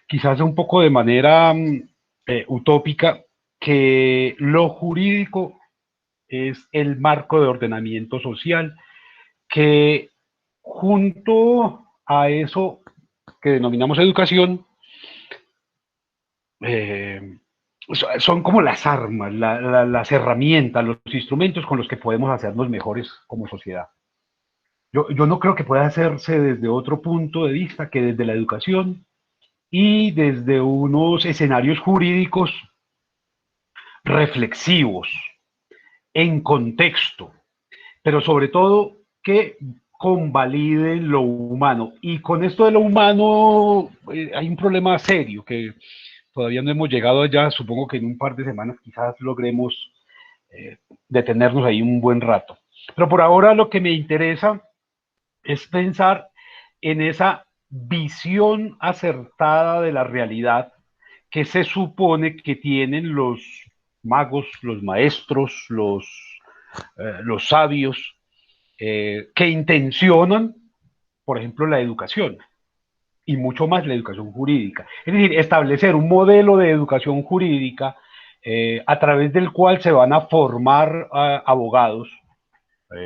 quizás un poco de manera utópica, que lo jurídico es el marco de ordenamiento social que junto a eso que denominamos educación, eh, son como las armas, las herramientas, los instrumentos con los que podemos hacernos mejores como sociedad. Yo no creo que pueda hacerse desde otro punto de vista que desde la educación y desde unos escenarios jurídicos reflexivos, en contexto, pero sobre todo que convaliden lo humano. Y con esto de lo humano hay un problema serio que todavía no hemos llegado allá. Supongo que en un par de semanas quizás logremos detenernos ahí un buen rato. Pero por ahora lo que me interesa es pensar en esa visión acertada de la realidad que se supone que tienen los magos, los maestros, los sabios, que intencionan, por ejemplo, la educación y mucho más la educación jurídica. Es decir, establecer un modelo de educación jurídica a través del cual se van a formar abogados,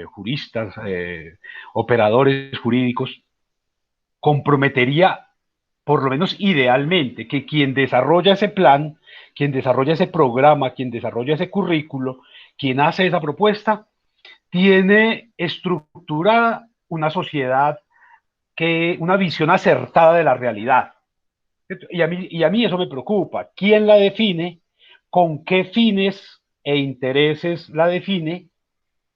juristas, operadores jurídicos, comprometería, por lo menos idealmente, que quien desarrolla ese plan, quien desarrolla ese programa, quien desarrolla ese currículo, quien hace esa propuesta, tiene estructurada una sociedad una visión acertada de la realidad. Y a mí eso me preocupa. ¿Quién la define? ¿Con qué fines e intereses la define?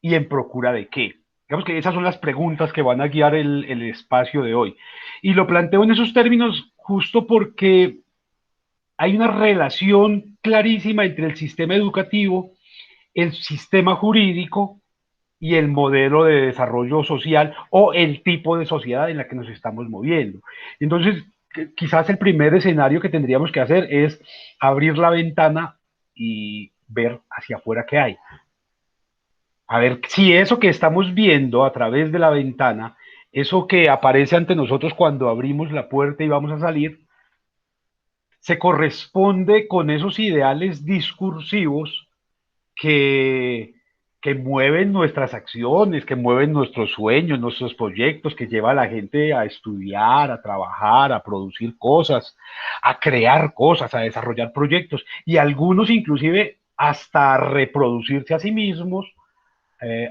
¿Y en procura de qué? Digamos que esas son las preguntas que van a guiar el espacio de hoy. Y lo planteo en esos términos justo porque hay una relación clarísima entre el sistema educativo, el sistema jurídico y el modelo de desarrollo social o el tipo de sociedad en la que nos estamos moviendo. Entonces, quizás el primer escenario que tendríamos que hacer es abrir la ventana y ver hacia afuera qué hay. A ver si eso que estamos viendo a través de la ventana, eso que aparece ante nosotros cuando abrimos la puerta y vamos a salir, se corresponde con esos ideales discursivos que, que mueven nuestras acciones, que mueven nuestros sueños, nuestros proyectos, que lleva a la gente a estudiar, a trabajar, a producir cosas, a crear cosas, a desarrollar proyectos y algunos inclusive hasta a reproducirse a sí mismos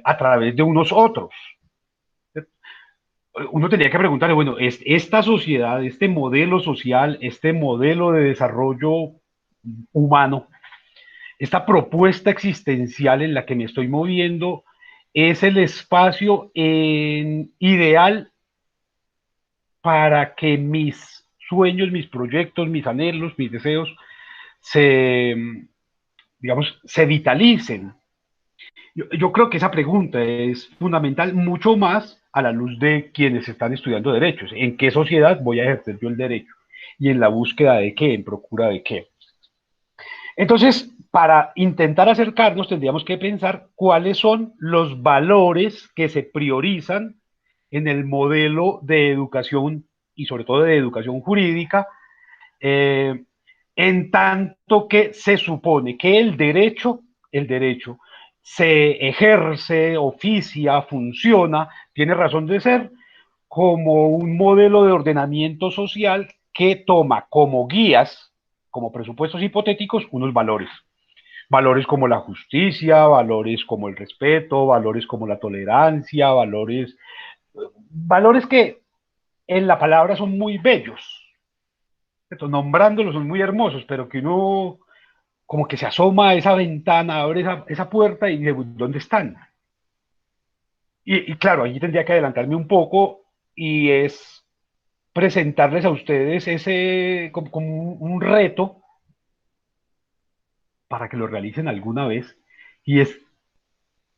a través de unos otros. Uno tendría que preguntarle, bueno, esta sociedad, este modelo social, este modelo de desarrollo humano, esta propuesta existencial en la que me estoy moviendo es el espacio ideal para que mis sueños, mis proyectos, mis anhelos, mis deseos se, digamos, se vitalicen. Yo creo que esa pregunta es fundamental, mucho más a la luz de quienes están estudiando derechos. ¿En qué sociedad voy a ejercer yo el derecho? ¿Y en la búsqueda de qué? ¿En procura de qué? Entonces, para intentar acercarnos, tendríamos que pensar cuáles son los valores que se priorizan en el modelo de educación y sobre todo de educación jurídica, eh, en tanto que se supone que el derecho se ejerce, oficia, funciona, tiene razón de ser como un modelo de ordenamiento social que toma como guías, como presupuestos hipotéticos, unos valores. Valores como la justicia, valores como el respeto, valores como la tolerancia, valores que en la palabra son muy bellos, nombrándolos son muy hermosos, pero que uno como que se asoma a esa ventana, abre esa puerta y dice, ¿dónde están? Y claro, allí tendría que adelantarme un poco y es presentarles a ustedes ese como un reto para que lo realicen alguna vez y es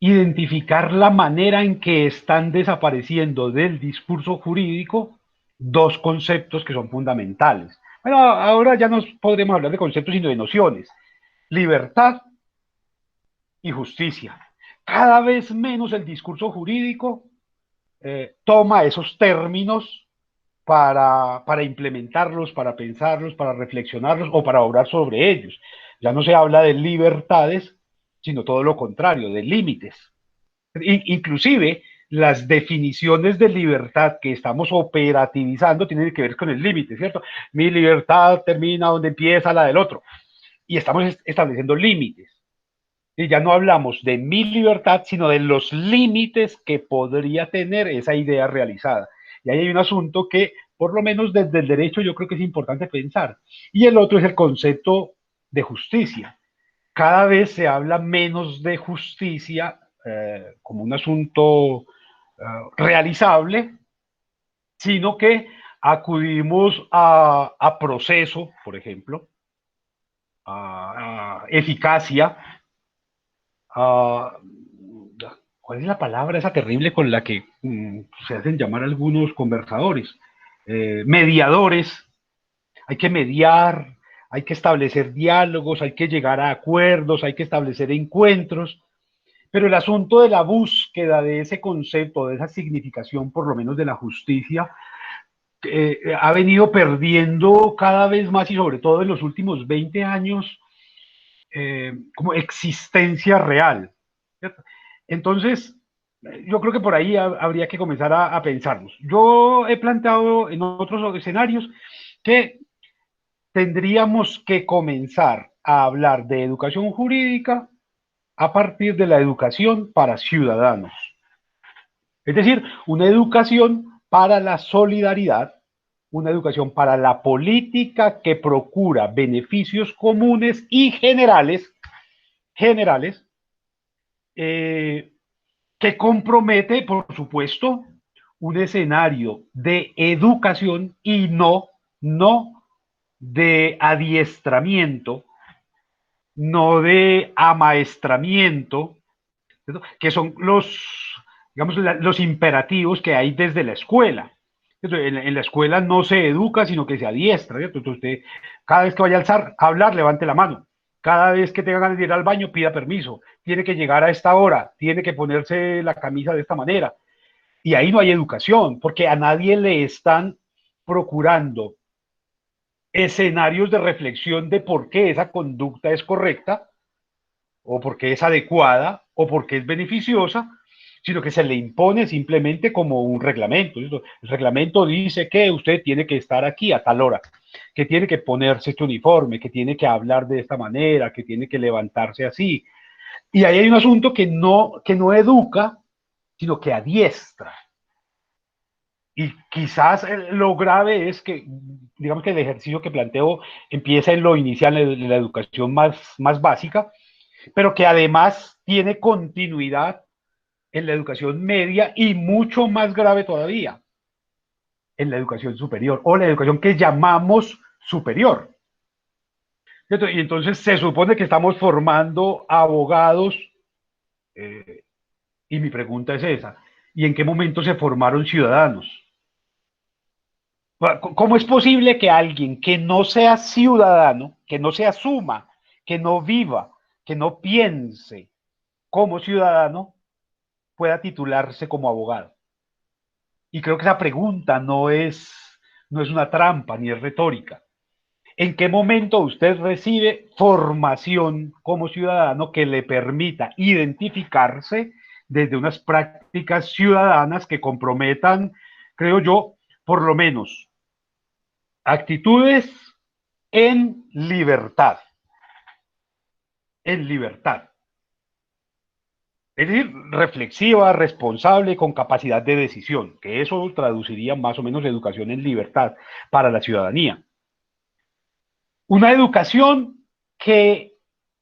identificar la manera en que están desapareciendo del discurso jurídico dos conceptos que son fundamentales. Bueno, ahora ya no podremos hablar de conceptos, sino de nociones. Libertad y justicia. Cada vez menos el discurso jurídico toma esos términos para implementarlos, para pensarlos, para reflexionarlos o para obrar sobre ellos. Ya no se habla de libertades, sino todo lo contrario, de límites. Inclusive las definiciones de libertad que estamos operativizando tienen que ver con el límite, ¿cierto? Mi libertad termina donde empieza la del otro. Y estamos estableciendo límites. Y ya no hablamos de mi libertad, sino de los límites que podría tener esa idea realizada. Y ahí hay un asunto que, por lo menos desde el derecho, yo creo que es importante pensar. Y el otro es el concepto de justicia. Cada vez se habla menos de justicia como un asunto realizable, sino que acudimos a proceso, por ejemplo, a eficacia, a, ¿cuál es la palabra esa terrible con la que se hacen llamar algunos conversadores? Mediadores. Hay que mediar, hay que establecer diálogos, hay que llegar a acuerdos, hay que establecer encuentros, pero el asunto de la búsqueda de ese concepto, de esa significación, por lo menos de la justicia, ha venido perdiendo cada vez más y sobre todo en los últimos 20 años como existencia real. ¿Cierto? Entonces, yo creo que por ahí habría que comenzar a pensarnos. Yo he planteado en otros escenarios que tendríamos que comenzar a hablar de educación jurídica a partir de la educación para ciudadanos. Es decir, una educación para la solidaridad, una educación para la política que procura beneficios comunes y generales, eh, que compromete, por supuesto, un escenario de educación y no de adiestramiento, no de amaestramiento, ¿cierto? Que son digamos, los imperativos que hay desde la escuela. En la escuela no se educa, sino que se adiestra. ¿Cierto? Entonces usted, cada vez que vaya a hablar, levante la mano. Cada vez que tenga ganas de ir al baño, pida permiso. Tiene que llegar a esta hora, tiene que ponerse la camisa de esta manera. Y ahí no hay educación, porque a nadie le están procurando escenarios de reflexión de por qué esa conducta es correcta, o porque es adecuada, o porque es beneficiosa, sino que se le impone simplemente como un reglamento. El reglamento dice que usted tiene que estar aquí a tal hora, que tiene que ponerse este uniforme, que tiene que hablar de esta manera, que tiene que levantarse así. Y ahí hay un asunto que no educa, sino que adiestra. Y quizás lo grave es que, digamos que el ejercicio que planteo empieza en lo inicial, en la educación más básica, pero que además tiene continuidad en la educación media y mucho más grave todavía, en la educación superior o la educación que llamamos superior. ¿Cierto? Y entonces se supone que estamos formando abogados eh, y mi pregunta es esa, ¿y en qué momento se formaron ciudadanos? ¿Cómo es posible que alguien que no sea ciudadano, que no se asuma, que no viva, que no piense como ciudadano, pueda titularse como abogado? Y creo que esa pregunta no es una trampa ni es retórica. ¿En qué momento usted recibe formación como ciudadano que le permita identificarse desde unas prácticas ciudadanas que comprometan, creo yo, por lo menos actitudes en libertad, en libertad. Es decir, reflexiva, responsable, con capacidad de decisión, que eso traduciría más o menos educación en libertad para la ciudadanía. Una educación que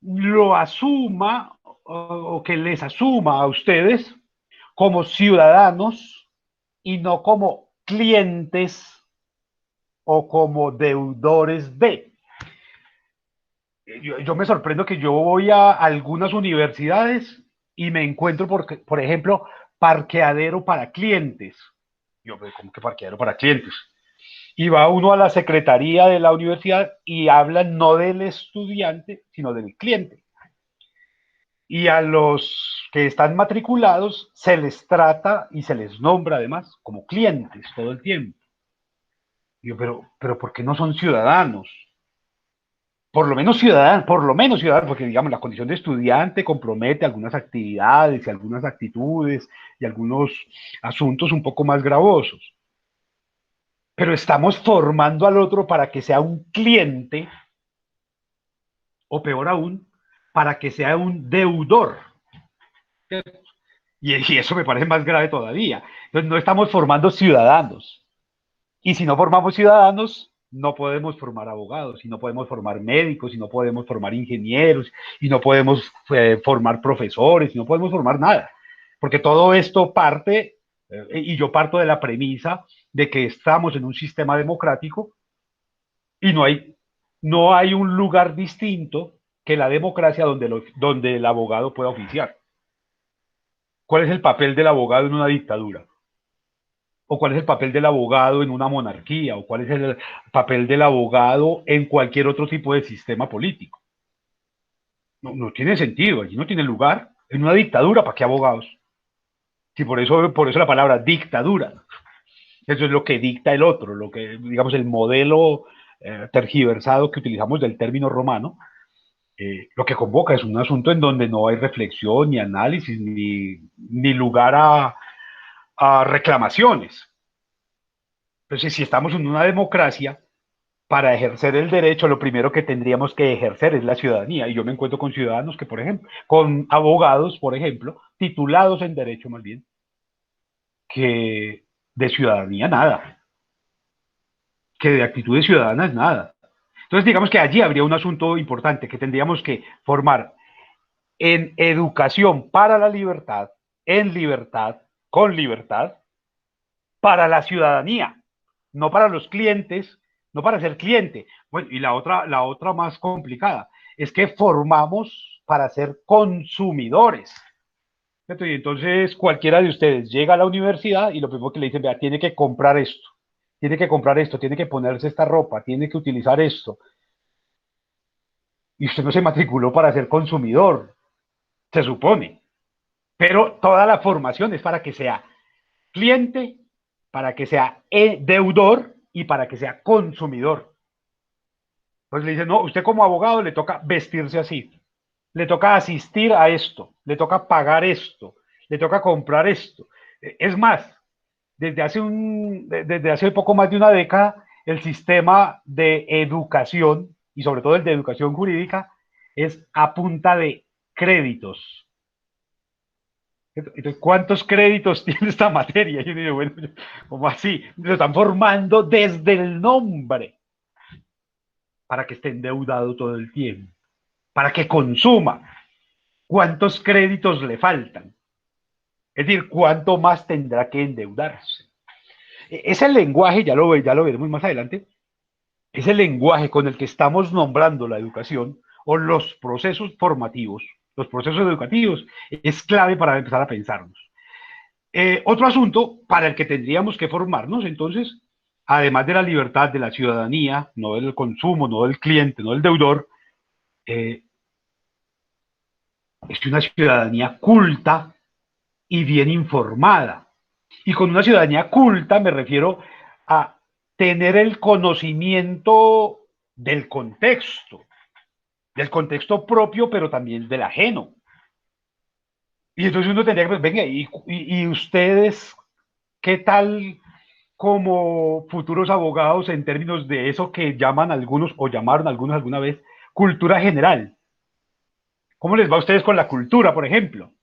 lo asuma o que les asuma a ustedes como ciudadanos y no como clientes o como deudores de. Yo me sorprendo que yo voy a algunas universidades y me encuentro, por ejemplo, parqueadero para clientes. Yo, ¿cómo que parqueadero para clientes? Y va uno a la secretaría de la universidad y hablan no del estudiante, sino del cliente. Y a los que están matriculados se les trata y se les nombra además como clientes todo el tiempo. Digo, pero ¿por qué no son ciudadanos? Por lo menos ciudadanos, porque digamos, la condición de estudiante compromete algunas actividades y algunas actitudes y algunos asuntos un poco más gravosos. Pero estamos formando al otro para que sea un cliente, o peor aún, para que sea un deudor. Y eso me parece más grave todavía. Entonces no estamos formando ciudadanos. Y si no formamos ciudadanos, no podemos formar abogados, y no podemos formar médicos, y no podemos formar ingenieros, y no podemos formar profesores, y no podemos formar nada. Porque todo esto parte, y yo parto de la premisa de que estamos en un sistema democrático y no hay un lugar distinto que la democracia donde el abogado pueda oficiar. ¿Cuál es el papel del abogado en una dictadura? ¿O cuál es el papel del abogado en una monarquía? ¿O cuál es el papel del abogado en cualquier otro tipo de sistema político? No, no tiene sentido, allí no tiene lugar. En una dictadura, ¿para qué abogados? Sí, por eso la palabra dictadura. Eso es lo que dicta el otro, lo que, digamos, el modelo tergiversado que utilizamos del término romano, lo que convoca es un asunto en donde no hay reflexión, ni análisis, ni lugar a reclamaciones. Entonces, si estamos en una democracia, para ejercer el derecho, lo primero que tendríamos que ejercer es la ciudadanía. Y yo me encuentro con ciudadanos que, por ejemplo, con abogados, por ejemplo, titulados en derecho más bien, que de ciudadanía nada, que de actitudes ciudadanas nada. Entonces, digamos que allí habría un asunto importante que tendríamos que formar en educación para la libertad, en libertad, con libertad, para la ciudadanía, no para los clientes, no para ser cliente. Bueno, y la otra más complicada es que formamos para ser consumidores. Y entonces cualquiera de ustedes llega a la universidad y lo primero que le dicen, vea, tiene que comprar esto, tiene que comprar esto, tiene que ponerse esta ropa, tiene que utilizar esto. Y usted no se matriculó para ser consumidor, se supone. Pero toda la formación es para que sea cliente, para que sea deudor y para que sea consumidor. Pues le dicen, no, usted como abogado le toca vestirse así, le toca asistir a esto, le toca pagar esto, le toca comprar esto. Es más, desde hace poco más de una década, el sistema de educación, y sobre todo el de educación jurídica, es a punta de créditos. Entonces, ¿cuántos créditos tiene esta materia? Yo digo, bueno, ¿cómo así? Lo están formando desde el nombre para que esté endeudado todo el tiempo, para que consuma. ¿Cuántos créditos le faltan? Es decir, ¿cuánto más tendrá que endeudarse? Ese lenguaje, ya lo veremos más adelante, ese lenguaje con el que estamos nombrando la educación o los procesos formativos, los procesos educativos, es clave para empezar a pensarnos. Otro asunto para el que tendríamos que formarnos, entonces, además de la libertad de la ciudadanía, no del consumo, no del cliente, no del deudor, eh, es una ciudadanía culta y bien informada. Y con una ciudadanía culta me refiero a tener el conocimiento del contexto propio, pero también del ajeno. Y entonces uno tendría que, pues, venga, y ustedes, ¿qué tal como futuros abogados en términos de eso que llaman algunos o llamaron algunos alguna vez cultura general? ¿Cómo les va a ustedes con la cultura, por ejemplo?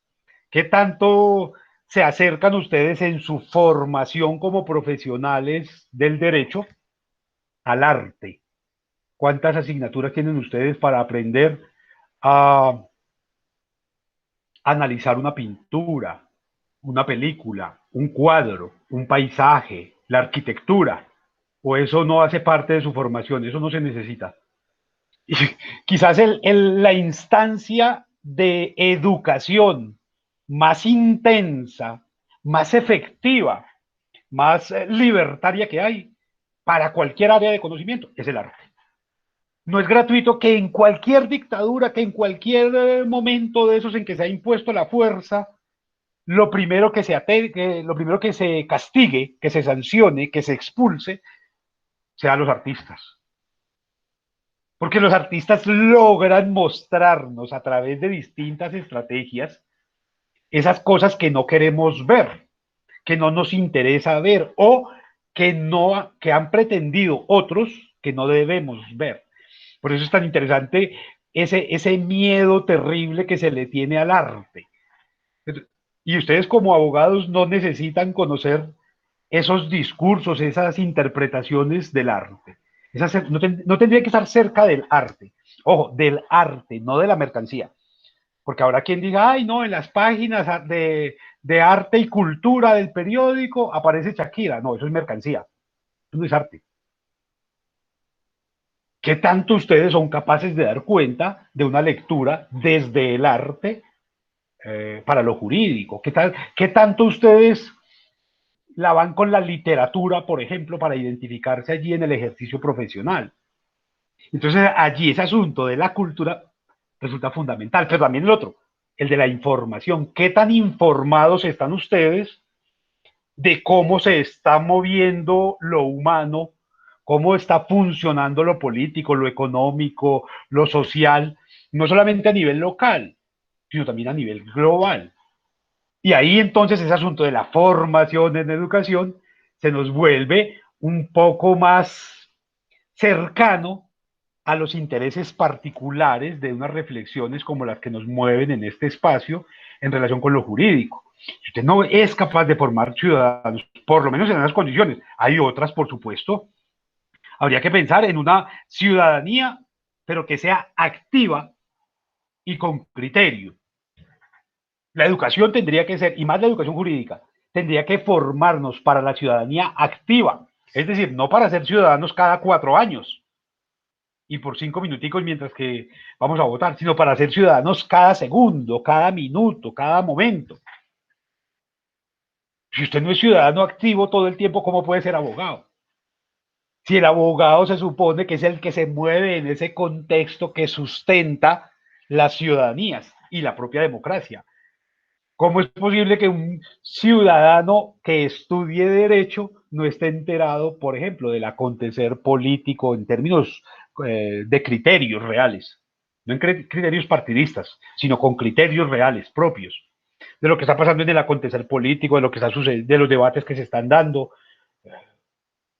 ¿Qué tanto se acercan ustedes en su formación como profesionales del derecho al arte? ¿Cuántas asignaturas tienen ustedes para aprender a analizar una pintura, una película, un cuadro, un paisaje, la arquitectura? ¿O eso no hace parte de su formación? Eso no se necesita. Y quizás la instancia de educación más intensa, más efectiva, más libertaria que hay para cualquier área de conocimiento es el arte. No es gratuito que en cualquier dictadura, que en cualquier momento de esos en que se ha impuesto la fuerza, lo primero que se castigue, que se sancione, que se expulse, sea los artistas. Porque los artistas logran mostrarnos a través de distintas estrategias esas cosas que no queremos ver, que no nos interesa ver o que no que han pretendido otros que no debemos ver. Por eso es tan interesante ese miedo terrible que se le tiene al arte. Y ustedes como abogados no necesitan conocer esos discursos, esas interpretaciones del arte. No tendría que estar cerca del arte. Ojo, del arte, no de la mercancía. Porque habrá quien diga, ay, no, en las páginas de arte y cultura del periódico aparece Shakira. No, eso es mercancía, eso no es arte. ¿Qué tanto ustedes son capaces de dar cuenta de una lectura desde el arte para lo jurídico? ¿Qué tanto ustedes la van con la literatura, por ejemplo, para identificarse allí en el ejercicio profesional? Entonces, allí ese asunto de la cultura resulta fundamental, pero también el otro, el de la información. ¿Qué tan informados están ustedes de cómo se está moviendo lo humano, cómo está funcionando lo político, lo económico, lo social, no solamente a nivel local, sino también a nivel global? Y ahí entonces ese asunto de la formación en educación se nos vuelve un poco más cercano a los intereses particulares de unas reflexiones como las que nos mueven en este espacio en relación con lo jurídico. Si usted no es capaz de formar ciudadanos, por lo menos en esas condiciones, hay otras, por supuesto, habría que pensar en una ciudadanía, pero que sea activa y con criterio. La educación tendría que ser, y más la educación jurídica, tendría que formarnos para la ciudadanía activa, es decir, no para ser ciudadanos cada 4 años y por 5 minuticos mientras que vamos a votar, sino para ser ciudadanos cada segundo, cada minuto, cada momento. Si usted no es ciudadano activo todo el tiempo, ¿cómo puede ser abogado? Si el abogado se supone que es el que se mueve en ese contexto que sustenta las ciudadanías y la propia democracia. ¿Cómo es posible que un ciudadano que estudie derecho no esté enterado, por ejemplo, del acontecer político en términos de criterios reales? No en criterios partidistas, sino con criterios reales propios, de lo que está pasando en el acontecer político, de lo que está sucediendo, de los debates que se están dando.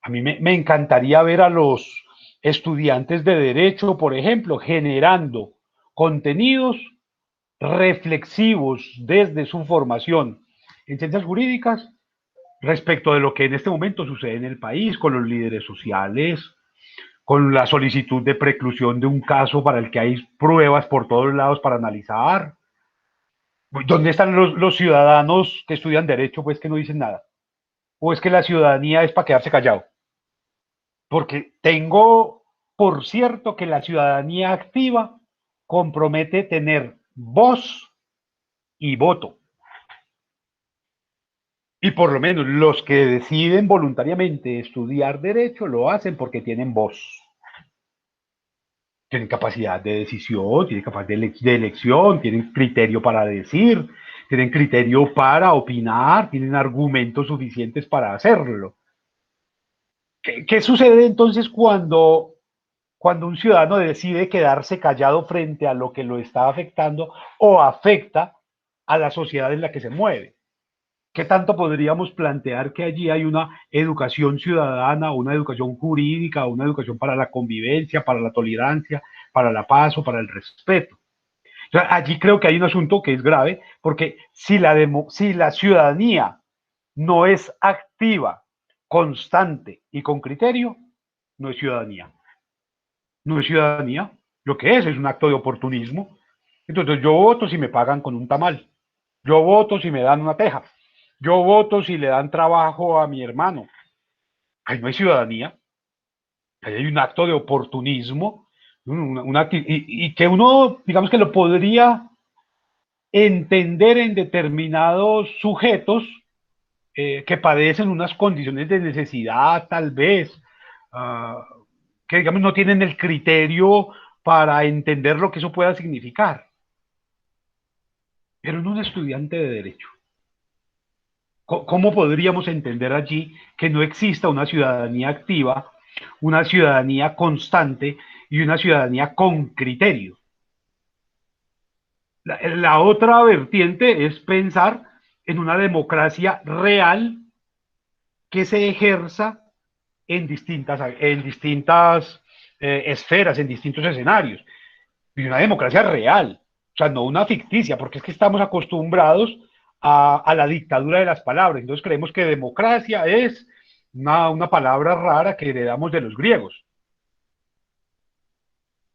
A mí me encantaría ver a los estudiantes de derecho, por ejemplo, generando contenidos reflexivos desde su formación en ciencias jurídicas respecto de lo que en este momento sucede en el país, con los líderes sociales, con la solicitud de preclusión de un caso para el que hay pruebas por todos lados para analizar. ¿Dónde están los ciudadanos que estudian derecho, pues que no dicen nada? ¿O es que la ciudadanía es para quedarse callado? Porque tengo por cierto que la ciudadanía activa compromete tener voz y voto. Y por lo menos los que deciden voluntariamente estudiar derecho lo hacen porque tienen voz, tienen capacidad de decisión, tienen capacidad de elección, tienen criterio para decir, tienen criterio para opinar, tienen argumentos suficientes para hacerlo. ¿Qué sucede entonces cuando un ciudadano decide quedarse callado frente a lo que lo está afectando o afecta a la sociedad en la que se mueve? ¿Qué tanto podríamos plantear que allí hay una educación ciudadana, una educación jurídica, una educación para la convivencia, para la tolerancia, para la paz o para el respeto? O sea, allí creo que hay un asunto que es grave, porque si la ciudadanía no es activa, constante y con criterio, no es ciudadanía. No es ciudadanía. Lo que es un acto de oportunismo. Entonces yo voto si me pagan con un tamal. Yo voto si me dan una teja. Yo voto si le dan trabajo a mi hermano. Ahí no hay ciudadanía. Ahí hay un acto de oportunismo. Y que uno, digamos que lo podría entender en determinados sujetos que padecen unas condiciones de necesidad, tal vez, uh, que digamos no tienen el criterio para entender lo que eso pueda significar. Pero en un estudiante de derecho, ¿cómo podríamos entender allí que no exista una ciudadanía activa una ciudadanía constante y una ciudadanía con criterio. La otra vertiente es pensar en una democracia real que se ejerza en distintas esferas, en distintos escenarios. Y una democracia real, o sea, no una ficticia, porque es que estamos acostumbrados a la dictadura de las palabras. Entonces creemos que democracia es una palabra rara que heredamos de los griegos.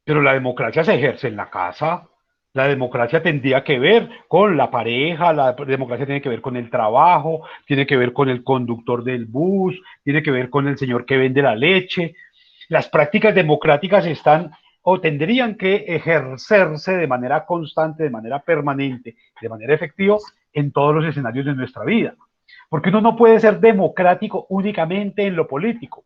Pero la democracia se ejerce en la casa, la democracia tendría que ver con la pareja, la democracia tiene que ver con el trabajo, tiene que ver con el conductor del bus, tiene que ver con el señor que vende la leche. Las prácticas democráticas están o tendrían que ejercerse de manera constante, de manera permanente, de manera efectiva en todos los escenarios de nuestra vida. Porque uno no puede ser democrático únicamente en lo político.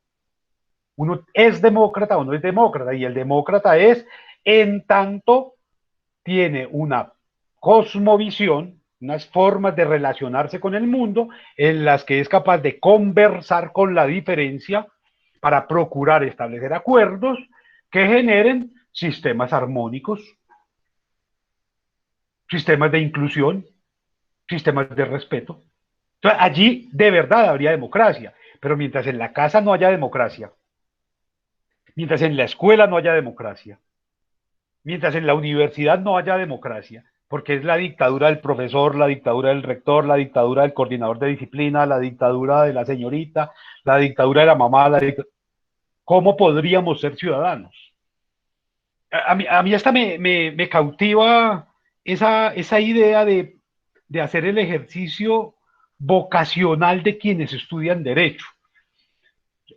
Uno es demócrata o no es demócrata, y el demócrata es en tanto tiene una cosmovisión, unas formas de relacionarse con el mundo en las que es capaz de conversar con la diferencia para procurar establecer acuerdos que generen sistemas armónicos, sistemas de inclusión, sistemas de respeto. Entonces, allí de verdad habría democracia, pero mientras en la casa no haya democracia, mientras en la escuela no haya democracia, mientras en la universidad no haya democracia, porque es la dictadura del profesor, la dictadura del rector, la dictadura del coordinador de disciplina, la dictadura de la señorita, la dictadura de la mamá, ¿cómo podríamos ser ciudadanos? A mí hasta me cautiva esa idea de hacer el ejercicio vocacional de quienes estudian derecho.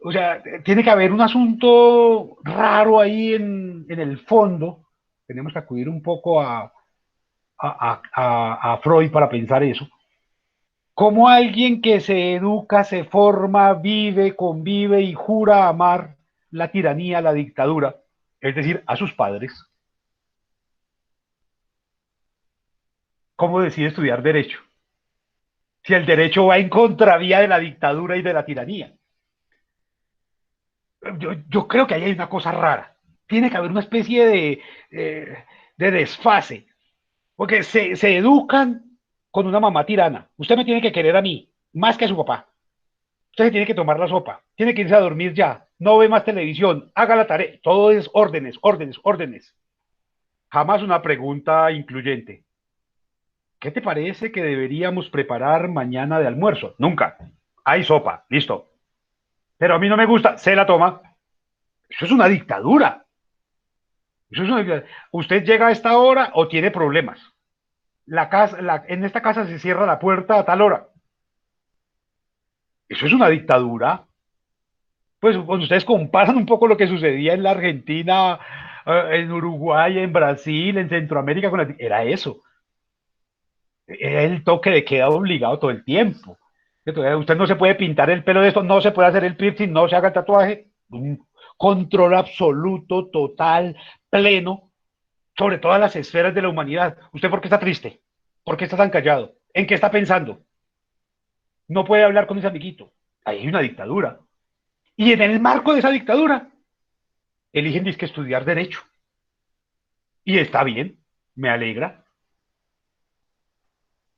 O sea, tiene que haber un asunto raro ahí en el fondo. Tenemos que acudir un poco a Freud para pensar eso. ¿Cómo alguien que se educa, se forma, vive, convive y jura amar la tiranía, la dictadura, es decir, a sus padres, cómo decide estudiar derecho? Si el derecho va en contravía de la dictadura y de la tiranía. Yo creo que ahí hay una cosa rara. Tiene que haber una especie de desfase, porque se educan con una mamá tirana. Usted me tiene que querer a mí, más que a su papá. Usted se tiene que tomar la sopa, tiene que irse a dormir ya, no ve más televisión, haga la tarea, todo es órdenes, órdenes, órdenes. Jamás una pregunta incluyente. ¿Qué te parece que deberíamos preparar mañana de almuerzo? Nunca. Hay sopa, listo. Pero a mí no me gusta, se la toma. Eso es una dictadura. Eso es una dictadura. Usted llega a esta hora o tiene problemas. En esta casa se cierra la puerta a tal hora. Eso es una dictadura. Pues cuando ustedes comparan un poco lo que sucedía en la Argentina, en Uruguay, en Brasil, en Centroamérica, era eso. Era el toque de queda obligado todo el tiempo. Usted no se puede pintar el pelo de esto, no se puede hacer el piercing, no se haga el tatuaje. Un control absoluto, total, pleno, sobre todas las esferas de la humanidad. ¿Usted por qué está triste? ¿Por qué está tan callado? ¿En qué está pensando? No puede hablar con ese amiguito. Ahí hay una dictadura. Y en el marco de esa dictadura, eligen disque estudiar derecho. Y está bien, me alegra.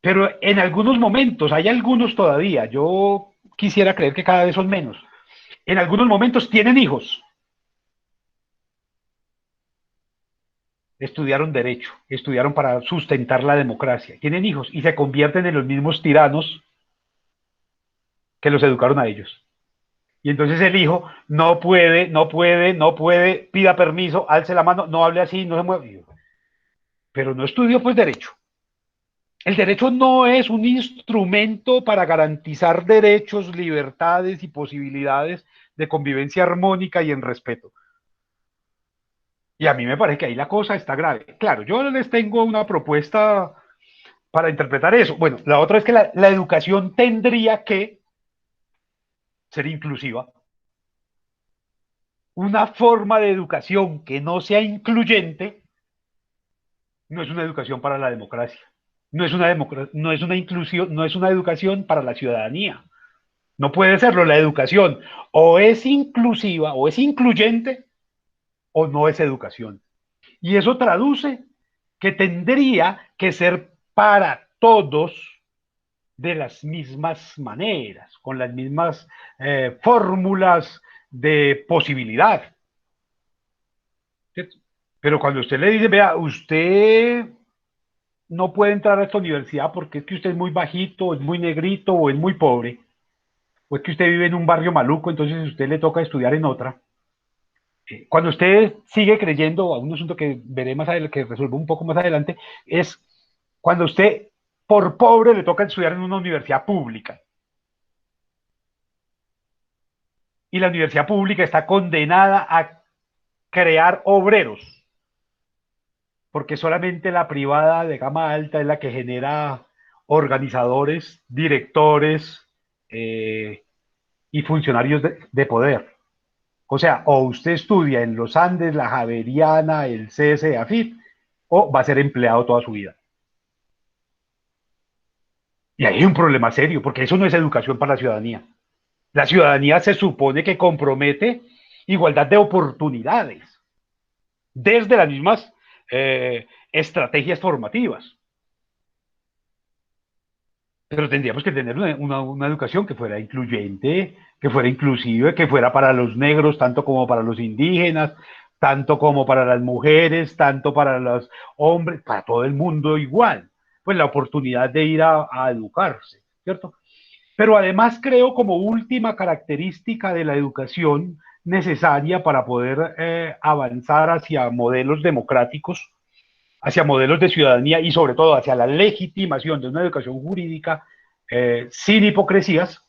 Pero en algunos momentos, hay algunos todavía, yo quisiera creer que cada vez son menos, en algunos momentos tienen hijos, estudiaron derecho, estudiaron para sustentar la democracia, tienen hijos y se convierten en los mismos tiranos que los educaron a ellos. Y entonces el hijo no puede, no puede, no puede, pida permiso, alce la mano, no hable así, no se mueve. Pero no estudió pues derecho. El derecho no es un instrumento para garantizar derechos, libertades y posibilidades de convivencia armónica y en respeto. Y a mí me parece que ahí la cosa está grave. Claro, yo les tengo una propuesta para interpretar eso. Bueno, la otra es que la educación tendría que ser inclusiva. Una forma de educación que no sea incluyente no es una educación para la democracia. No es una inclusión, no es una educación para la ciudadanía. No puede serlo. La educación o es inclusiva o es incluyente o no es educación. Y eso traduce que tendría que ser para todos de las mismas maneras, con las mismas fórmulas de posibilidad. ¿Cierto? Pero cuando usted le dice, vea, usted no puede entrar a esta universidad porque es que usted es muy bajito, o es muy negrito, o es muy pobre, o es que usted vive en un barrio maluco, entonces a usted le toca estudiar en otra. Cuando usted sigue creyendo, a un asunto que veré más adelante, que resuelvo un poco más adelante, es cuando usted, por pobre, le toca estudiar en una universidad pública. Y la universidad pública está condenada a crear obreros, porque solamente la privada de gama alta es la que genera organizadores, directores y funcionarios de poder. O sea, o usted estudia en los Andes, la Javeriana, el CS, AFIT, o va a ser empleado toda su vida. Y ahí hay un problema serio, porque eso no es educación para la ciudadanía. La ciudadanía se supone que compromete igualdad de oportunidades desde las mismas estrategias formativas. Pero tendríamos que tener una educación que fuera incluyente, que fuera inclusive, que fuera para los negros, tanto como para los indígenas, tanto como para las mujeres, tanto para los hombres, para todo el mundo igual. Pues la oportunidad de ir a educarse, ¿cierto? Pero además creo como última característica de la educación necesaria para poder avanzar hacia modelos democráticos, hacia modelos de ciudadanía y sobre todo hacia la legitimación de una educación jurídica sin hipocresías,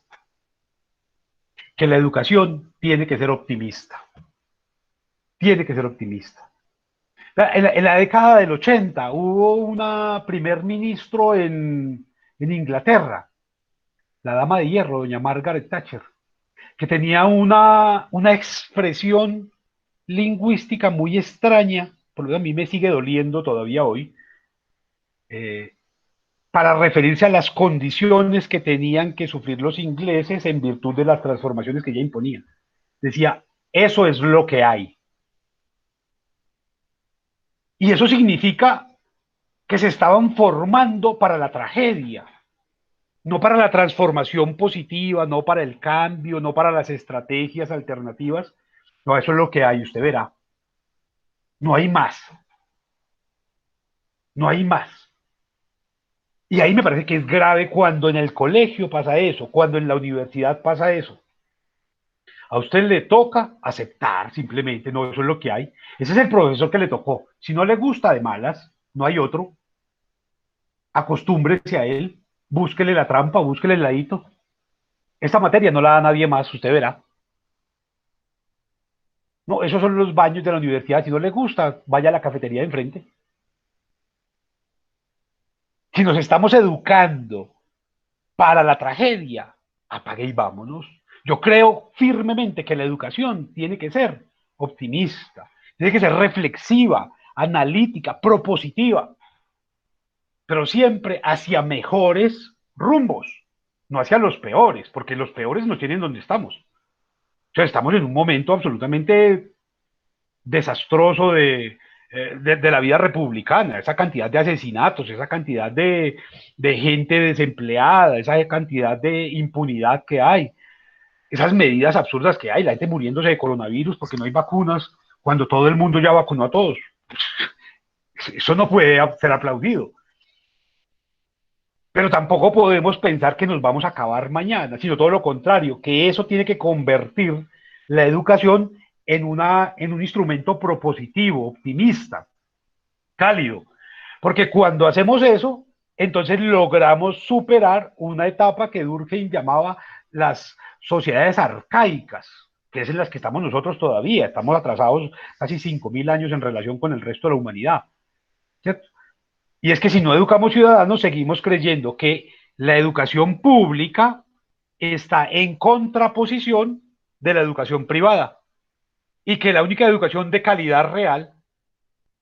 que la educación tiene que ser optimista. Tiene que ser optimista. En la década del 80 hubo una primer ministro en Inglaterra, la dama de hierro, doña Margaret Thatcher, que tenía una expresión lingüística muy extraña, por lo que a mí me sigue doliendo todavía hoy, eh, para referirse a las condiciones que tenían que sufrir los ingleses en virtud de las transformaciones que ella imponía. Decía, eso es lo que hay. Y eso significa que se estaban formando para la tragedia, no para la transformación positiva, no para el cambio, no para las estrategias alternativas. No, eso es lo que hay, usted verá. No hay más, no hay más. Y ahí me parece que es grave cuando en el colegio pasa eso, cuando en la universidad pasa eso. A usted le toca aceptar simplemente, no, eso es lo que hay. Ese es el profesor que le tocó. Si no le gusta de malas, no hay otro. Acostúmbrese a él, búsquele la trampa, búsquele el ladito. Esta materia no la da nadie más, usted verá. No, esos son los baños de la universidad. Si no le gusta, vaya a la cafetería de enfrente. Si nos estamos educando para la tragedia, apague y vámonos. Yo creo firmemente que la educación tiene que ser optimista, tiene que ser reflexiva, analítica, propositiva, pero siempre hacia mejores rumbos, no hacia los peores, porque los peores nos tienen donde estamos. O sea, estamos en un momento absolutamente desastroso de la vida republicana, esa cantidad de asesinatos, esa cantidad de gente desempleada, esa cantidad de impunidad que hay, esas medidas absurdas que hay, la gente muriéndose de coronavirus porque no hay vacunas, cuando todo el mundo ya vacunó a todos. Eso no puede ser aplaudido. Pero tampoco podemos pensar que nos vamos a acabar mañana, sino todo lo contrario, que eso tiene que convertir la educación en un instrumento propositivo, optimista, cálido. Porque cuando hacemos eso, entonces logramos superar una etapa que Durkheim llamaba las sociedades arcaicas, que es en las que estamos nosotros todavía. Estamos atrasados casi 5.000 años en relación con el resto de la humanidad. ¿Cierto? Y es que si no educamos ciudadanos, seguimos creyendo que la educación pública está en contraposición de la educación privada y que la única educación de calidad real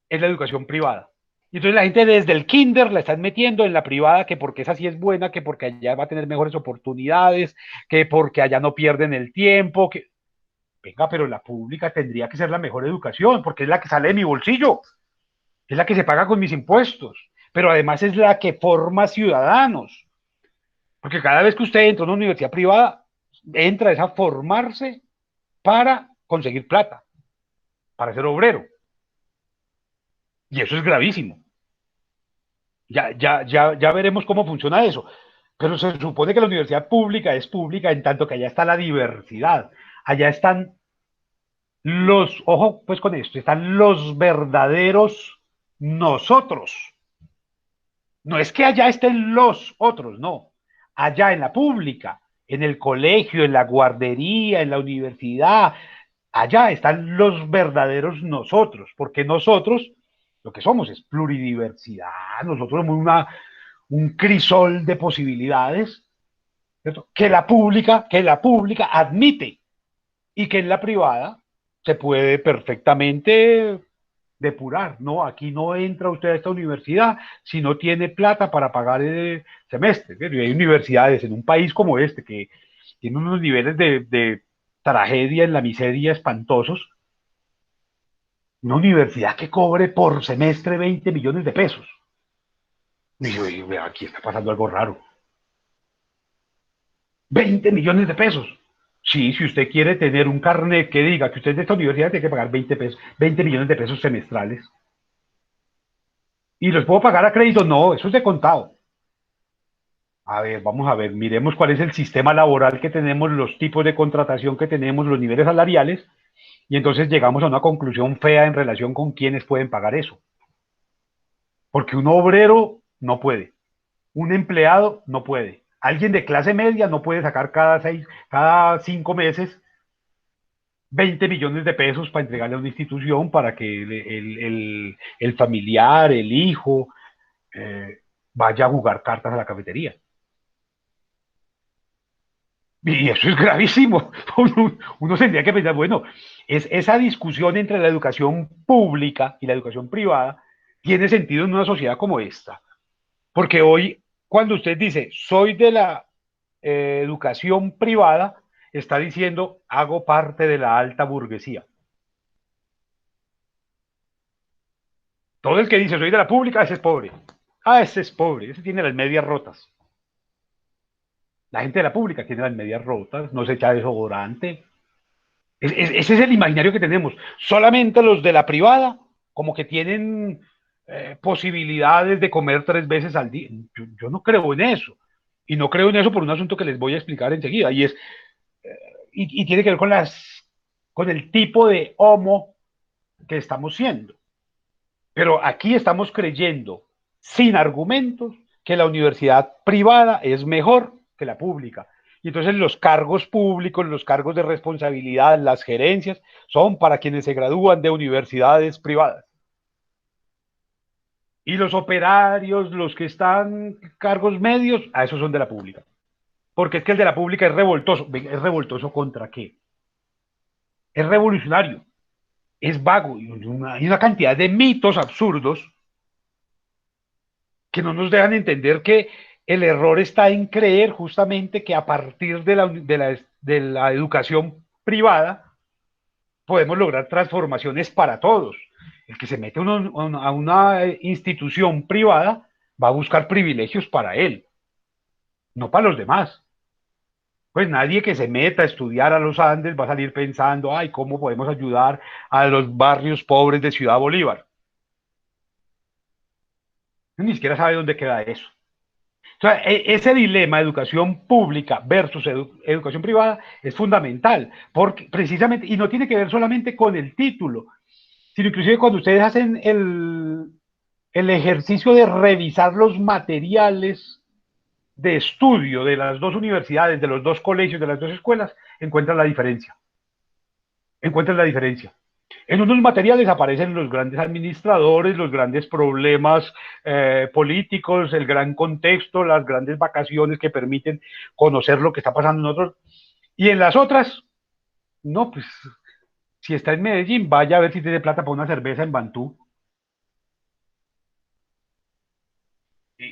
es la educación privada. Y entonces la gente desde el kinder la están metiendo en la privada, que porque esa sí es buena, que porque allá va a tener mejores oportunidades, que porque allá no pierden el tiempo, que venga, pero la pública tendría que ser la mejor educación, porque es la que sale de mi bolsillo, es la que se paga con mis impuestos, pero además es la que forma ciudadanos, porque cada vez que usted entra a una universidad privada, entra es a formarse para conseguir plata, para ser obrero, y eso es gravísimo. Ya veremos cómo funciona eso. Pero se supone que la universidad pública es pública en tanto que allá está la diversidad. Allá están ojo pues con esto, están los verdaderos nosotros. No es que allá estén los otros, no. Allá en la pública, en el colegio, en la guardería, en la universidad, allá están los verdaderos nosotros, porque nosotros lo que somos es pluridiversidad, nosotros somos un crisol de posibilidades, ¿cierto? Que la pública admite y que en la privada se puede perfectamente depurar. No, aquí no entra usted a esta universidad si no tiene plata para pagar el semestre. Y hay universidades en un país como este que tiene unos niveles de tragedia en la miseria espantosos, una universidad que cobre por semestre 20 millones de pesos. Y yo, aquí está pasando algo raro. 20 millones de pesos. Sí, si usted quiere tener un carnet que diga que usted es de esta universidad, tiene que pagar 20 pesos, 20 millones de pesos semestrales. ¿Y los puedo pagar a crédito? No, eso es de contado. A ver, vamos a ver, miremos cuál es el sistema laboral que tenemos, los tipos de contratación que tenemos, los niveles salariales, y entonces llegamos a una conclusión fea en relación con quiénes pueden pagar eso. Porque un obrero no puede, un empleado no puede, alguien de clase media no puede sacar cada 5 meses 20 millones de pesos para entregarle a una institución para que el familiar, el hijo, eh, vaya a jugar cartas a la cafetería. Y eso es gravísimo. Uno tendría que pensar, bueno, esa discusión entre la educación pública y la educación privada tiene sentido en una sociedad como esta. Porque hoy, cuando usted dice, soy de la educación privada, está diciendo, hago parte de la alta burguesía. Todo el que dice, soy de la pública, ese es pobre. Ah, ese es pobre, ese tiene las medias rotas. La gente de la pública tiene las medias rotas, no se echa desodorante. Ese es el imaginario que tenemos. Solamente los de la privada, como que tienen posibilidades de comer 3 veces al día. Yo no creo en eso. Y no creo en eso por un asunto que les voy a explicar enseguida. Y tiene que ver con el tipo de homo que estamos siendo. Pero aquí estamos creyendo, sin argumentos, que la universidad privada es mejor que la pública. Y entonces los cargos públicos, los cargos de responsabilidad, las gerencias, son para quienes se gradúan de universidades privadas. Y los operarios, los que están cargos medios, a esos son de la pública. Porque es que el de la pública es revoltoso. ¿Es revoltoso contra qué? Es revolucionario, es vago. Hay una cantidad de mitos absurdos que no nos dejan entender que el error está en creer justamente que a partir de la educación privada podemos lograr transformaciones para todos. El que se mete a una institución privada va a buscar privilegios para él, no para los demás. Pues nadie que se meta a estudiar a los Andes va a salir pensando, ay, ¿cómo podemos ayudar a los barrios pobres de Ciudad Bolívar? Ni siquiera sabe dónde queda eso. O sea, ese dilema, educación pública versus educación privada, es fundamental, porque precisamente, y no tiene que ver solamente con el título, sino inclusive cuando ustedes hacen el ejercicio de revisar los materiales de estudio de las dos universidades, de los dos colegios, de las dos escuelas, encuentran la diferencia. Encuentran la diferencia. En unos materiales aparecen los grandes administradores, los grandes problemas políticos, el gran contexto, las grandes vacaciones que permiten conocer lo que está pasando en otros. Y en las otras, no, pues si está en Medellín, vaya a ver si tiene plata para una cerveza en Bantú.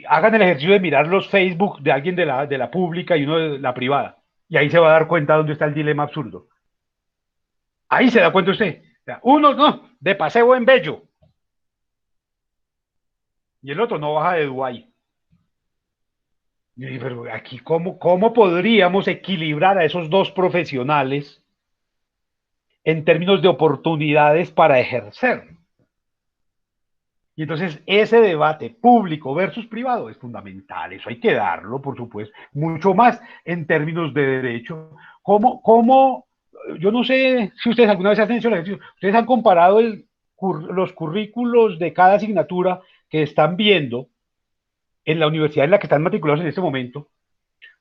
Hagan el ejercicio de mirar los Facebook de alguien de la pública y uno de la privada. Y ahí se va a dar cuenta dónde está el dilema absurdo. Ahí se da cuenta usted. O sea, uno no, de paseo en Bello, y el otro no baja de Dubái. Pero aquí, ¿cómo podríamos equilibrar a esos dos profesionales en términos de oportunidades para ejercer? Y entonces ese debate público versus privado es fundamental, eso hay que darlo, por supuesto, mucho más en términos de derecho. Yo no sé si ustedes alguna vez hacen eso, ustedes han comparado los currículos de cada asignatura que están viendo en la universidad en la que están matriculados en este momento,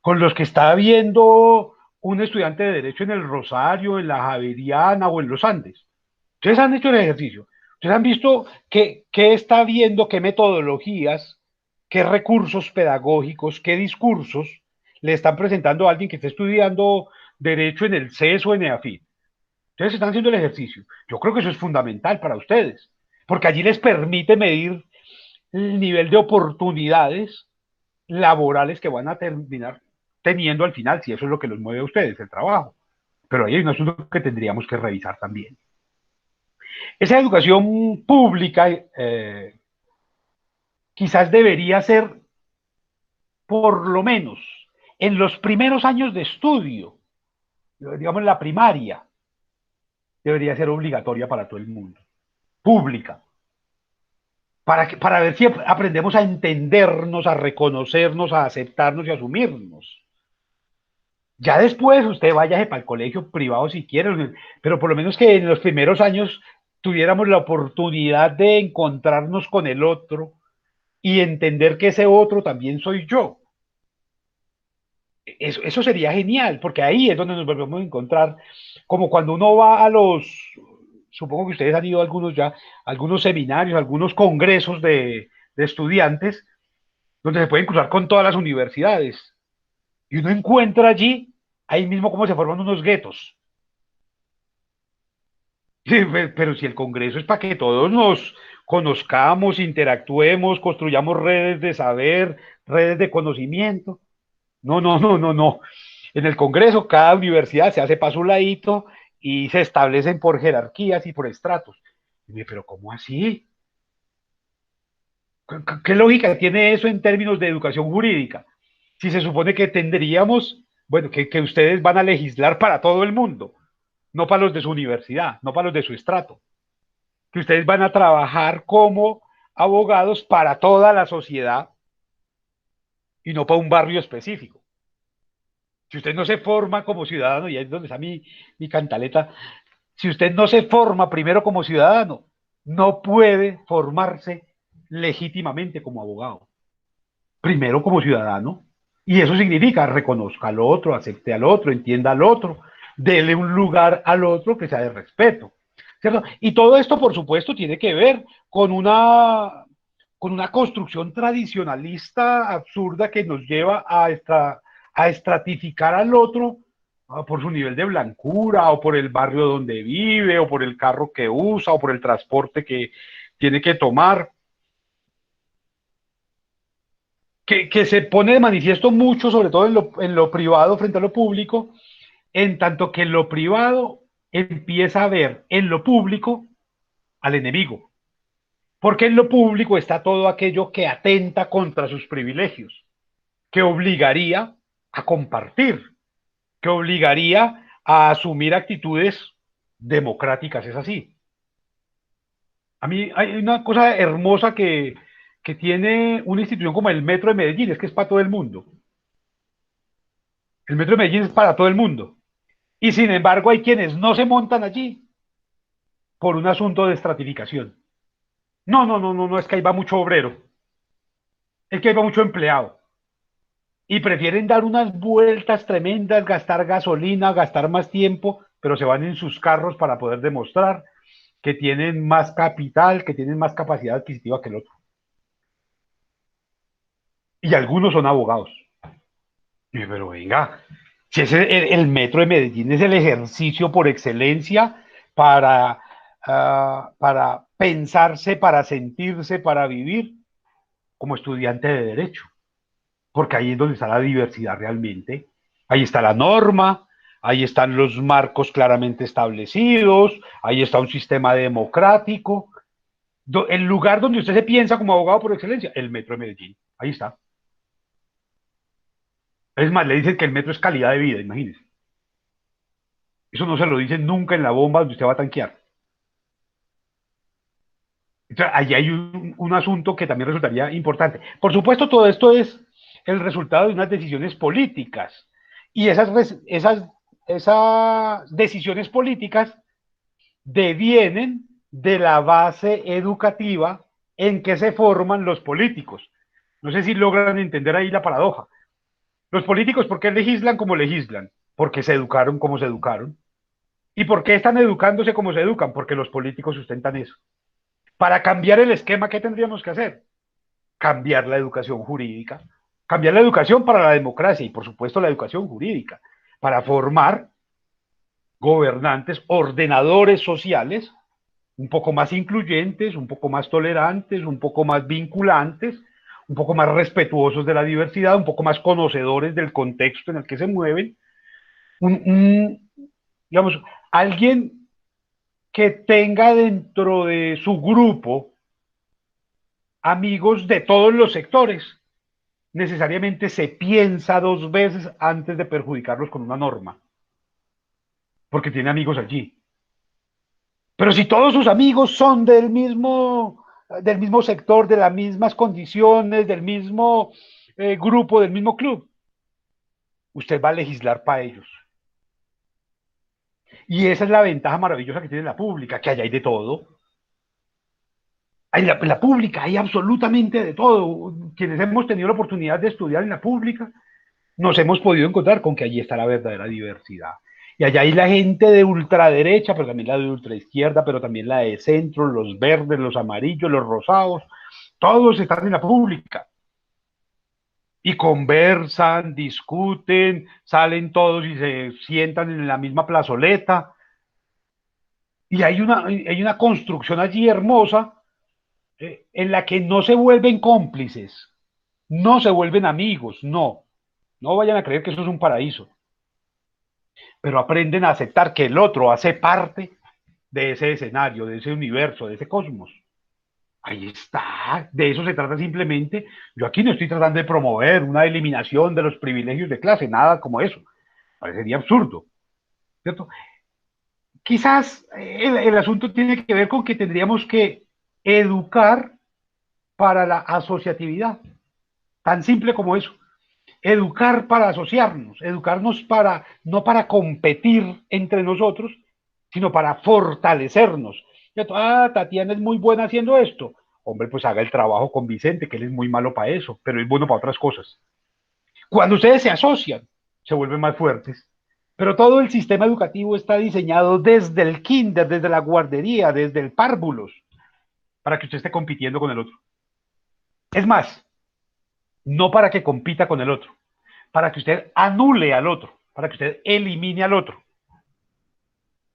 con los que está viendo un estudiante de Derecho en el Rosario, en la Javeriana o en los Andes. Ustedes han hecho el ejercicio. Ustedes han visto qué está viendo, qué metodologías, qué recursos pedagógicos, qué discursos le están presentando a alguien que esté estudiando Derecho en el CES o en EAFIT. Ustedes están haciendo el ejercicio. Yo creo que eso es fundamental para ustedes, porque allí les permite medir el nivel de oportunidades laborales que van a terminar teniendo al final, si eso es lo que los mueve a ustedes, el trabajo. Pero ahí hay un asunto que tendríamos que revisar también. Esa educación pública quizás debería ser, por lo menos, en los primeros años de estudio, digamos en la primaria, debería ser obligatoria para todo el mundo, pública, para ver si aprendemos a entendernos, a reconocernos, a aceptarnos y a asumirnos. Ya después usted váyase para el colegio privado si quiere, pero por lo menos que en los primeros años tuviéramos la oportunidad de encontrarnos con el otro y entender que ese otro también soy yo. Eso sería genial, porque ahí es donde nos volvemos a encontrar, como cuando uno va a supongo que ustedes han ido a algunos ya, algunos seminarios, algunos congresos de estudiantes, donde se pueden cruzar con todas las universidades. Y uno encuentra allí, ahí mismo, cómo se forman unos guetos. Pero si el Congreso es para que todos nos conozcamos, interactuemos, construyamos redes de saber, redes de conocimiento. No, no, no, no, no. En el Congreso cada universidad se hace para su ladito y se establecen por jerarquías y por estratos. Pero ¿cómo así? ¿Qué lógica tiene eso en términos de educación jurídica? Si se supone que tendríamos, bueno, que ustedes van a legislar para todo el mundo, no para los de su universidad, no para los de su estrato, que ustedes van a trabajar como abogados para toda la sociedad y no para un barrio específico. Si usted no se forma como ciudadano, y ahí es donde está mi cantaleta, si usted no se forma primero como ciudadano, no puede formarse legítimamente como abogado. Primero como ciudadano. Y eso significa reconozca al otro, acepte al otro, entienda al otro, dele un lugar al otro que sea de respeto. ¿Cierto? Y todo esto, por supuesto, tiene que ver con una construcción tradicionalista absurda que nos lleva a estratificar al otro por su nivel de blancura, o por el barrio donde vive, o por el carro que usa, o por el transporte que tiene que tomar, que se pone de manifiesto mucho, sobre todo en lo privado frente a lo público, en tanto que en lo privado empieza a ver en lo público al enemigo, porque en lo público está todo aquello que atenta contra sus privilegios, que obligaría a compartir, que obligaría a asumir actitudes democráticas, es así. A mí hay una cosa hermosa que tiene una institución como el Metro de Medellín, es que es para todo el mundo. El Metro de Medellín es para todo el mundo. Y sin embargo hay quienes no se montan allí por un asunto de estratificación. No, no, no, no, no, es que ahí va mucho obrero, es que ahí va mucho empleado. Y prefieren dar unas vueltas tremendas, gastar gasolina, gastar más tiempo, pero se van en sus carros para poder demostrar que tienen más capital, que tienen más capacidad adquisitiva que el otro. Y algunos son abogados. Pero venga, si ese, el metro de Medellín es el ejercicio por excelencia para pensarse, para sentirse, para vivir. como estudiante de Derecho, porque ahí es donde está la diversidad realmente. Ahí está la norma, ahí están los marcos claramente establecidos, ahí está un sistema democrático. El lugar donde usted se piensa como abogado por excelencia, el Metro de Medellín. Ahí está. Es más, le dicen que el metro es calidad de vida, imagínese. Eso no se lo dicen nunca en la bomba donde usted va a tanquear. Entonces, allí hay un asunto que también resultaría importante. Por supuesto, todo esto es el resultado de unas decisiones políticas. Y esas decisiones políticas devienen de la base educativa en que se forman los políticos. No sé si logran entender ahí la paradoja. Los políticos, ¿por qué legislan como legislan? Porque se educaron como se educaron. ¿Y por qué están educándose como se educan? Porque los políticos sustentan eso. Para cambiar el esquema, ¿qué tendríamos que hacer? Cambiar la educación jurídica, cambiar la educación para la democracia y, por supuesto, la educación jurídica, para formar gobernantes, ordenadores sociales, un poco más incluyentes, un poco más tolerantes, un poco más vinculantes, un poco más respetuosos de la diversidad, un poco más conocedores del contexto en el que se mueven, un, digamos, alguien que tenga dentro de su grupo amigos de todos los sectores, necesariamente se piensa dos veces antes de perjudicarlos con una norma, porque tiene amigos allí. Pero si todos sus amigos son del mismo sector, de las mismas condiciones, del mismo grupo, del mismo club, usted va a legislar para ellos. Y esa es la ventaja maravillosa que tiene la pública, que allá hay de todo. En la pública hay absolutamente de todo. Quienes hemos tenido la oportunidad de estudiar en la pública, nos hemos podido encontrar con que allí está la verdadera diversidad. Y allá hay la gente de ultraderecha, pero también la de ultraizquierda, pero también la de centro, los verdes, los amarillos, los rosados, todos están en la pública. Y conversan, discuten, salen todos y se sientan en la misma plazoleta. Y hay una construcción allí hermosa en la que no se vuelven cómplices, no se vuelven amigos, no. No vayan a creer que eso es un paraíso, pero aprenden a aceptar que el otro hace parte de ese escenario, de ese universo, de ese cosmos. Ahí está, de eso se trata simplemente. Yo aquí no estoy tratando de promover una eliminación de los privilegios de clase, nada como eso. Parecería absurdo, ¿cierto? Quizás el asunto tiene que ver con que tendríamos que educar para la asociatividad, tan simple como eso. Educar para asociarnos, educarnos para, no para competir entre nosotros, sino para fortalecernos. Ah, Tatiana es muy buena haciendo esto. Hombre, pues haga el trabajo con Vicente, que él es muy malo para eso, pero es bueno para otras cosas. Cuando ustedes se asocian, se vuelven más fuertes. Pero todo el sistema educativo está diseñado desde el kinder, desde la guardería, desde el párvulos, para que usted esté compitiendo con el otro. Es más, no para que compita con el otro, para que usted anule al otro, para que usted elimine al otro.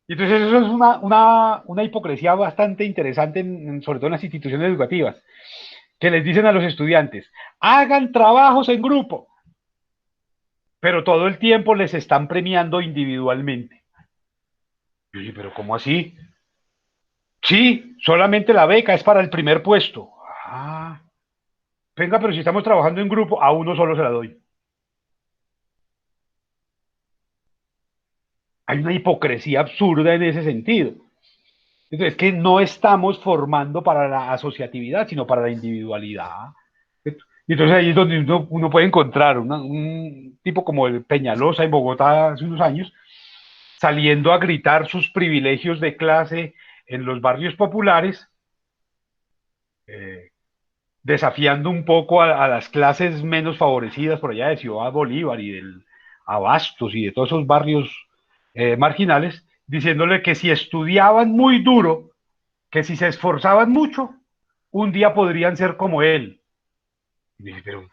Y entonces eso es una hipocresía bastante interesante, sobre todo en las instituciones educativas, que les dicen a los estudiantes, hagan trabajos en grupo, pero todo el tiempo les están premiando individualmente. Yo digo, pero ¿cómo así? Sí, solamente la beca es para el primer puesto. Ah, venga, pero si estamos trabajando en grupo, a uno solo se la doy. Hay una hipocresía absurda en ese sentido. Entonces, es que no estamos formando para la asociatividad, sino para la individualidad. Y entonces ahí es donde uno puede encontrar un tipo como el Peñalosa en Bogotá hace unos años, saliendo a gritar sus privilegios de clase en los barrios populares, eh, desafiando un poco a las clases menos favorecidas por allá de Ciudad Bolívar y del Abastos y de todos esos barrios marginales, diciéndole que si estudiaban muy duro, que si se esforzaban mucho, un día podrían ser como él. Y dije, pero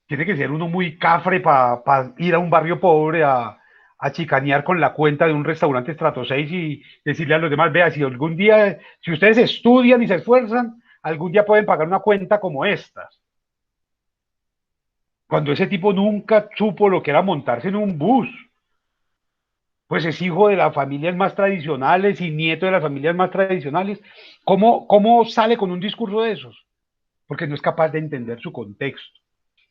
tiene que ser uno muy cafre para ir a un barrio pobre a chicanear con la cuenta de un restaurante estrato 6 y decirle a los demás, vea, si algún día, si ustedes estudian y se esfuerzan, algún día pueden pagar una cuenta como estas. Cuando ese tipo nunca supo lo que era montarse en un bus, pues es hijo de las familias más tradicionales y nieto de las familias más tradicionales. ¿Cómo sale con un discurso de esos? Porque no es capaz de entender su contexto.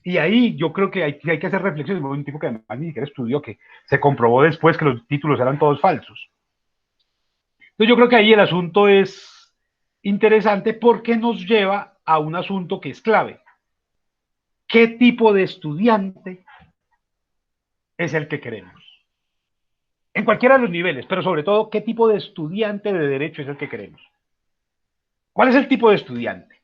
Y ahí yo creo que hay que hacer reflexiones. Un tipo que además ni siquiera estudió, que se comprobó después que los títulos eran todos falsos. Entonces yo creo que ahí el asunto es interesante porque nos lleva a un asunto que es clave. ¿Qué tipo de estudiante es el que queremos? En cualquiera de los niveles, pero sobre todo, ¿qué tipo de estudiante de derecho es el que queremos? ¿Cuál es el tipo de estudiante?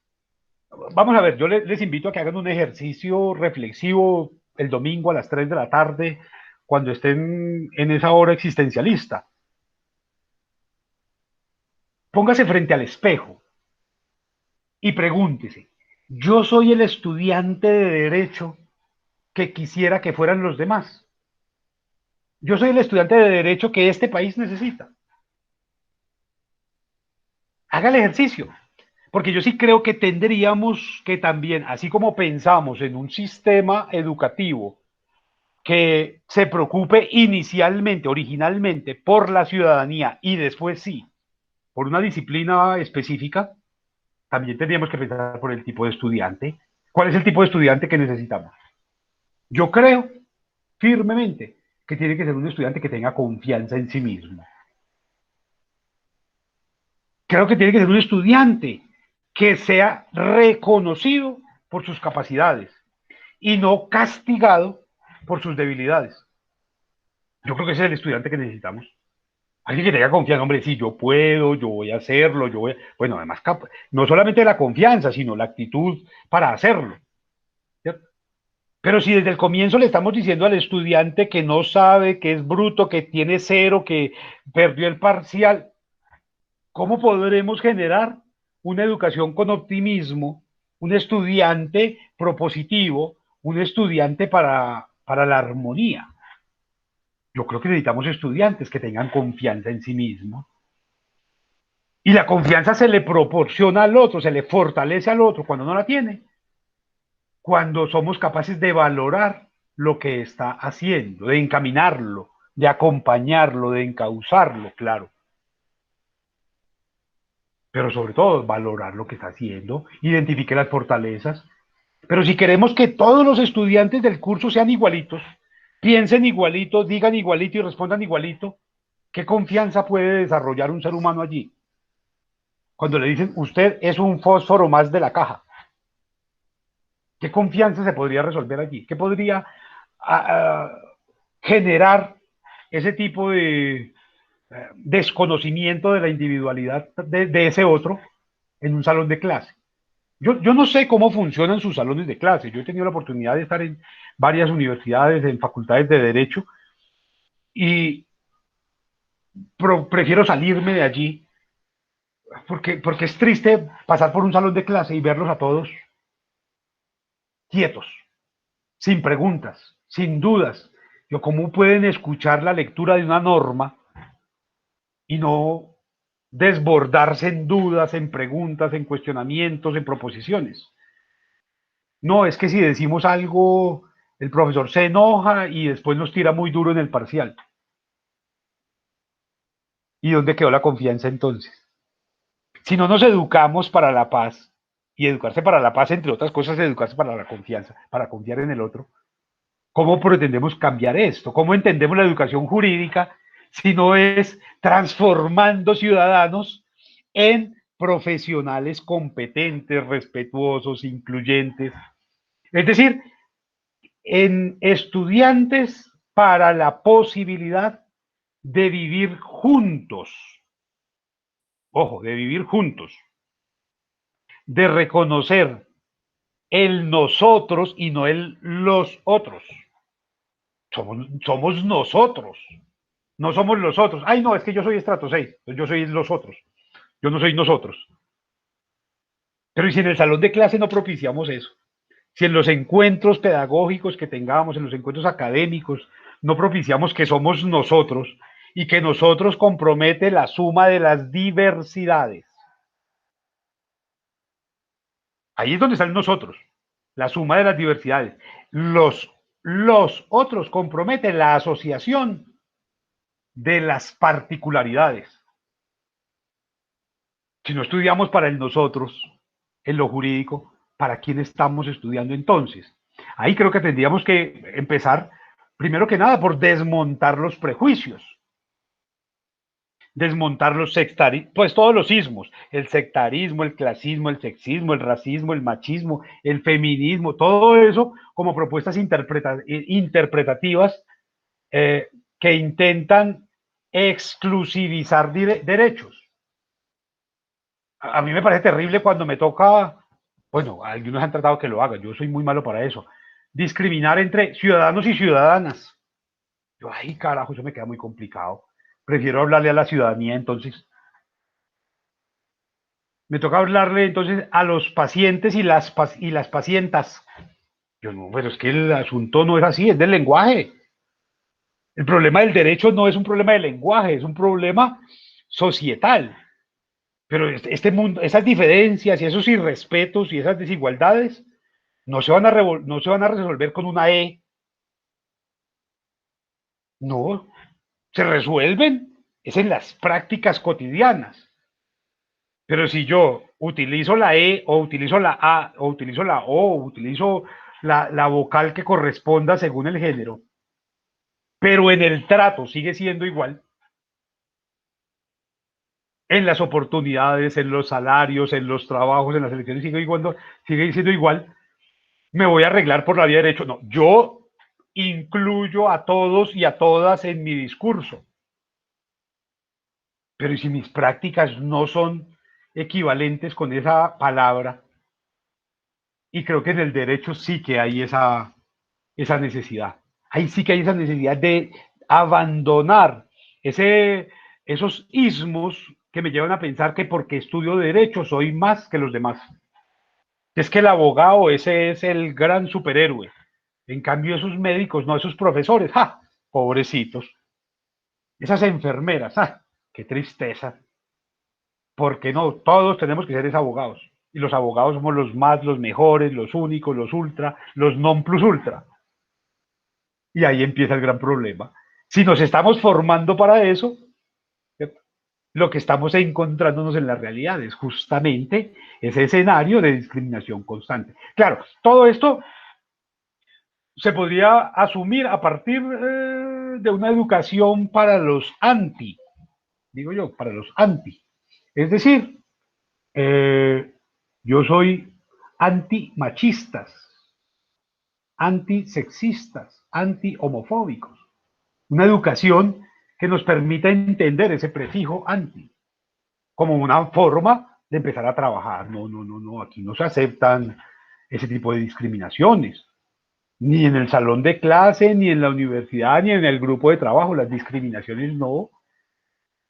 Vamos a ver, yo les invito a que hagan un ejercicio reflexivo el domingo a las 3 de la tarde, cuando estén en esa hora existencialista. Póngase frente al espejo y pregúntese, ¿yo soy el estudiante de derecho que quisiera que fueran los demás? Yo soy el estudiante de derecho que este país necesita. Haga el ejercicio, porque yo sí creo que tendríamos que también, así como pensamos en un sistema educativo que se preocupe inicialmente, originalmente, por la ciudadanía y después sí, por una disciplina específica, también tendríamos que pensar por el tipo de estudiante. ¿Cuál es el tipo de estudiante que necesitamos? Yo creo firmemente que tiene que ser un estudiante que tenga confianza en sí mismo. Creo que tiene que ser un estudiante que sea reconocido por sus capacidades y no castigado por sus debilidades. Yo creo que ese es el estudiante que necesitamos. Alguien que tenga confianza, hombre, sí, yo puedo, yo voy a hacerlo, yo voy, bueno, además, no solamente la confianza, sino la actitud para hacerlo, ¿cierto? Pero si desde el comienzo le estamos diciendo al estudiante que no sabe, que es bruto, que tiene cero, que perdió el parcial, ¿cómo podremos generar una educación con optimismo, un estudiante propositivo, un estudiante para la armonía? Yo creo que necesitamos estudiantes que tengan confianza en sí mismos. Y la confianza se le proporciona al otro, se le fortalece al otro cuando no la tiene, cuando somos capaces de valorar lo que está haciendo, de encaminarlo, de acompañarlo, de encauzarlo, claro. Pero sobre todo, valorar lo que está haciendo, identifique las fortalezas. Pero si queremos que todos los estudiantes del curso sean igualitos, piensen igualito, digan igualito y respondan igualito, ¿qué confianza puede desarrollar un ser humano allí? Cuando le dicen, usted es un fósforo más de la caja. ¿Qué confianza se podría resolver allí? ¿Qué podría a, generar ese tipo de desconocimiento de la individualidad de ese otro en un salón de clase? Yo no sé cómo funcionan sus salones de clase. Yo he tenido la oportunidad de estar en varias universidades, en facultades de derecho, y prefiero salirme de allí porque es triste pasar por un salón de clase y verlos a todos quietos, sin preguntas, sin dudas. Yo, ¿cómo pueden escuchar la lectura de una norma y no desbordarse en dudas, en preguntas, en cuestionamientos, en proposiciones? No, es que si decimos algo, el profesor se enoja y después nos tira muy duro en el parcial. ¿Y dónde quedó la confianza entonces? Si no nos educamos para la paz, y educarse para la paz, entre otras cosas, educarse para la confianza, para confiar en el otro, ¿cómo pretendemos cambiar esto? ¿Cómo entendemos la educación jurídica si no es transformando ciudadanos en profesionales competentes, respetuosos, incluyentes? Es decir, en estudiantes para la posibilidad de vivir juntos, ojo, de vivir juntos, de reconocer el nosotros y no el los otros. Somos nosotros, no somos los otros. Ay, no, es que yo soy estrato 6, yo soy los otros, yo no soy nosotros. Pero ¿y si en el salón de clase no propiciamos eso? Si en los encuentros pedagógicos que tengamos, en los encuentros académicos, no propiciamos que somos nosotros y que nosotros compromete la suma de las diversidades. Ahí es donde están nosotros, la suma de las diversidades. Los otros comprometen la asociación de las particularidades. Si no estudiamos para el nosotros, en lo jurídico, ¿para quién estamos estudiando entonces? Ahí creo que tendríamos que empezar, primero que nada, por desmontar los prejuicios, desmontar los sectarismos, pues todos los ismos, el sectarismo, el clasismo, el sexismo, el racismo, el machismo, el feminismo, todo eso como propuestas interpretativas que intentan exclusivizar derechos. A mí me parece terrible cuando me toca, bueno, algunos han tratado que lo haga, yo soy muy malo para eso, discriminar entre ciudadanos y ciudadanas. Yo, ay, carajo, eso me queda muy complicado. Prefiero hablarle a la ciudadanía, entonces. Me toca hablarle entonces a los pacientes y las pacientas. Yo no, pero es que el asunto no es así, es del lenguaje. El problema del derecho no es un problema de lenguaje, es un problema societal. Pero este mundo, esas diferencias y esos irrespetos y esas desigualdades no se van a resolver con una E. No, se resuelven. Es en las prácticas cotidianas. Pero si yo utilizo la E o utilizo la A o utilizo la O o utilizo la vocal que corresponda según el género, pero en el trato sigue siendo igual, en las oportunidades, en los salarios, en los trabajos, en las elecciones sigue siendo igual, me voy a arreglar por la vía de derecho. No, yo incluyo a todos y a todas en mi discurso. Pero ¿y si mis prácticas no son equivalentes con esa palabra? Y creo que en el derecho sí que hay esa necesidad. Ahí sí que hay esa necesidad de abandonar esos ismos que me llevan a pensar que porque estudio derecho soy más que los demás. Es que el abogado, ese es el gran superhéroe. En cambio, esos médicos, no, esos profesores, ¡ja! Pobrecitos. Esas enfermeras, ¡ja! Qué tristeza. Porque no, todos tenemos que ser abogados. Y los abogados somos los más, los mejores, los únicos, los ultra, los non plus ultra. Y ahí empieza el gran problema. Si nos estamos formando para eso, lo que estamos encontrándonos en la realidad es justamente ese escenario de discriminación constante. Claro, todo esto se podría asumir a partir de una educación para los anti, digo yo, para los anti. Es decir, eh, yo soy anti-machistas, anti-sexistas, anti-homofóbicos. Una educación que nos permita entender ese prefijo anti como una forma de empezar a trabajar. No, no, no, no, aquí no se aceptan ese tipo de discriminaciones, ni en el salón de clase, ni en la universidad, ni en el grupo de trabajo, las discriminaciones no.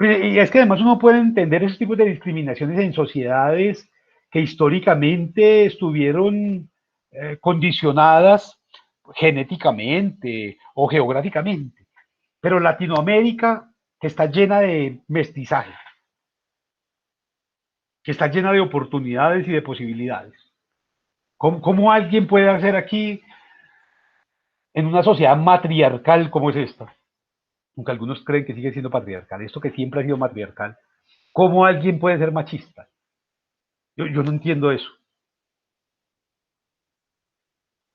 Y es que además uno puede entender esos tipos de discriminaciones en sociedades que históricamente estuvieron condicionadas genéticamente o geográficamente. Pero Latinoamérica, que está llena de mestizaje, que está llena de oportunidades y de posibilidades. ¿Cómo alguien puede hacer aquí en una sociedad matriarcal como es esta? Aunque algunos creen que sigue siendo patriarcal, esto que siempre ha sido matriarcal, ¿cómo alguien puede ser machista? Yo no entiendo eso.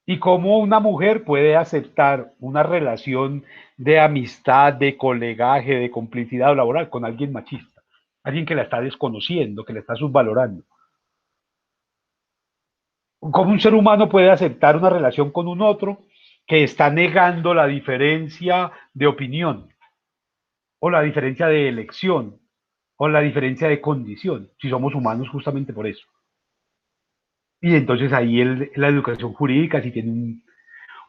Y cómo una mujer puede aceptar una relación de amistad, de colegaje, de complicidad laboral con alguien machista, alguien que la está desconociendo, que la está subvalorando. ¿Cómo un ser humano puede aceptar una relación con un otro que está negando la diferencia de opinión o la diferencia de elección o la diferencia de condición, si somos humanos justamente por eso? Y entonces ahí la educación jurídica sí tiene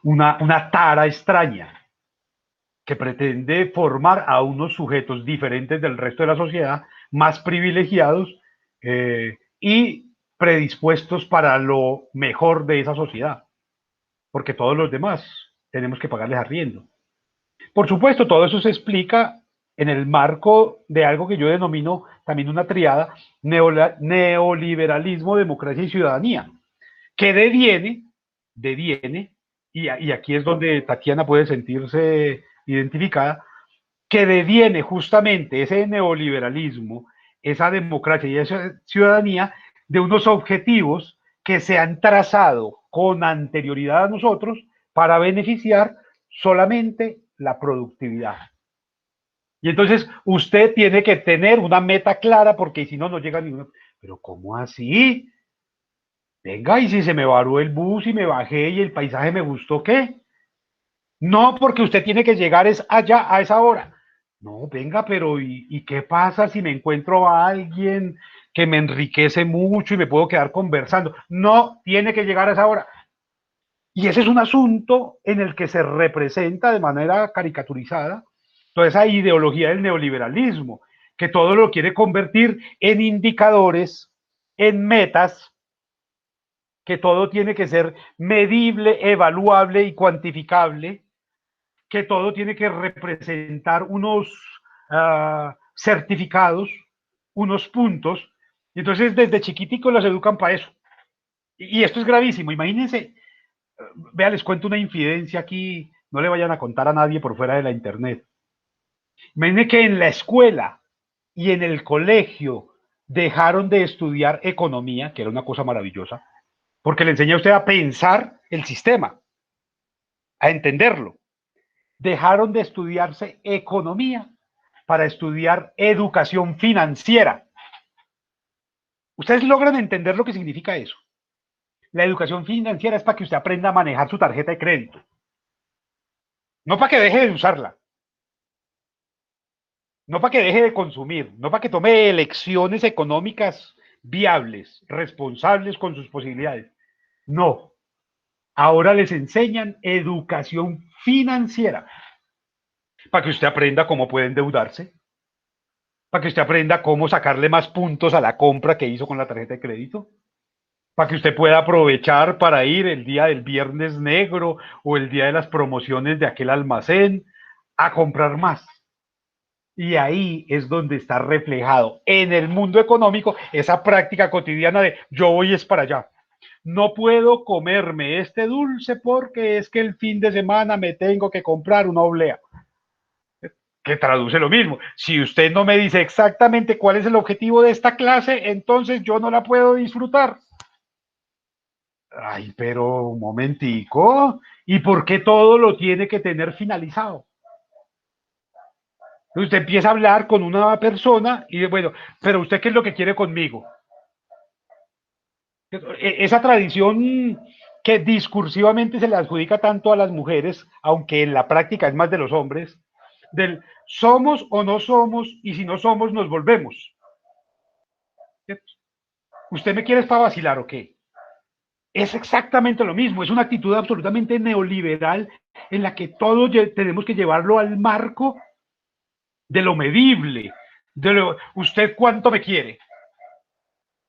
una tara extraña que pretende formar a unos sujetos diferentes del resto de la sociedad, más privilegiados y predispuestos para lo mejor de esa sociedad, porque todos los demás tenemos que pagarles arriendo. Por supuesto, todo eso se explica en el marco de algo que yo denomino también una triada, neoliberalismo, democracia y ciudadanía. que deviene, y aquí es donde Tatiana puede sentirse identificada, que deviene justamente ese neoliberalismo, esa democracia y esa ciudadanía de unos objetivos que se han trazado con anterioridad a nosotros para beneficiar solamente la productividad. Y entonces usted tiene que tener una meta clara porque si no, no llega a ninguna. Pero ¿cómo así? Venga, y si se me varó el bus y me bajé y el paisaje me gustó, ¿qué? No, porque usted tiene que llegar es allá a esa hora. No, venga, pero ¿y qué pasa si me encuentro a alguien que me enriquece mucho y me puedo quedar conversando? No, tiene que llegar a esa hora. Y ese es un asunto en el que se representa de manera caricaturizada toda esa ideología del neoliberalismo, que todo lo quiere convertir en indicadores, en metas, que todo tiene que ser medible, evaluable y cuantificable, que todo tiene que representar unos certificados, unos puntos. Y entonces desde chiquiticos los educan para eso. Y esto es gravísimo. Imagínense, vea, les cuento una infidencia aquí, no le vayan a contar a nadie por fuera de la internet. Imagínense que en la escuela y en el colegio dejaron de estudiar economía, que era una cosa maravillosa, porque le enseña a usted a pensar el sistema, a entenderlo. Dejaron de estudiarse economía para estudiar educación financiera. ¿Ustedes logran entender lo que significa eso? La educación financiera es para que usted aprenda a manejar su tarjeta de crédito, no para que deje de usarla, no para que deje de consumir, no para que tome elecciones económicas viables, responsables con sus posibilidades. No, ahora les enseñan educación financiera para que usted aprenda cómo puede endeudarse, para que usted aprenda cómo sacarle más puntos a la compra que hizo con la tarjeta de crédito, para que usted pueda aprovechar para ir el día del viernes negro o el día de las promociones de aquel almacén a comprar más. Y ahí es donde está reflejado en el mundo económico esa práctica cotidiana de yo voy es para allá. No puedo comerme este dulce porque es que el fin de semana me tengo que comprar una oblea. Que traduce lo mismo. Si usted no me dice exactamente cuál es el objetivo de esta clase, entonces yo no la puedo disfrutar. Ay, pero un momentico. ¿Y por qué todo lo tiene que tener finalizado? Usted empieza a hablar con una persona y bueno, pero usted qué es lo que quiere conmigo. Esa tradición que discursivamente se le adjudica tanto a las mujeres, aunque en la práctica es más de los hombres, del somos o no somos y si no somos nos volvemos. ¿Usted me quiere para vacilar o qué? Es exactamente lo mismo, es una actitud absolutamente neoliberal en la que todo tenemos que llevarlo al marco de lo medible, de lo, ¿usted cuánto me quiere?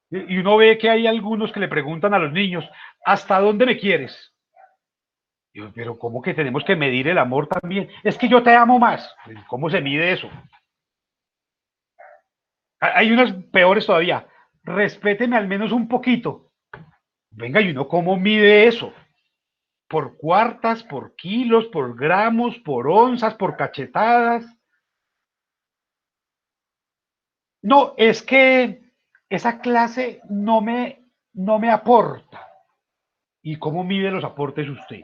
Y uno ve que hay algunos que le preguntan a los niños, ¿hasta dónde me quieres? Yo, pero ¿cómo que tenemos que medir el amor también? Es que yo te amo más. ¿Cómo se mide eso? Hay unas peores todavía. Respéteme al menos un poquito. Venga, ¿y uno cómo mide eso? Por cuartas, por kilos, por gramos, por onzas, por cachetadas. No, es que esa clase no me aporta. ¿Y cómo mide los aportes usted?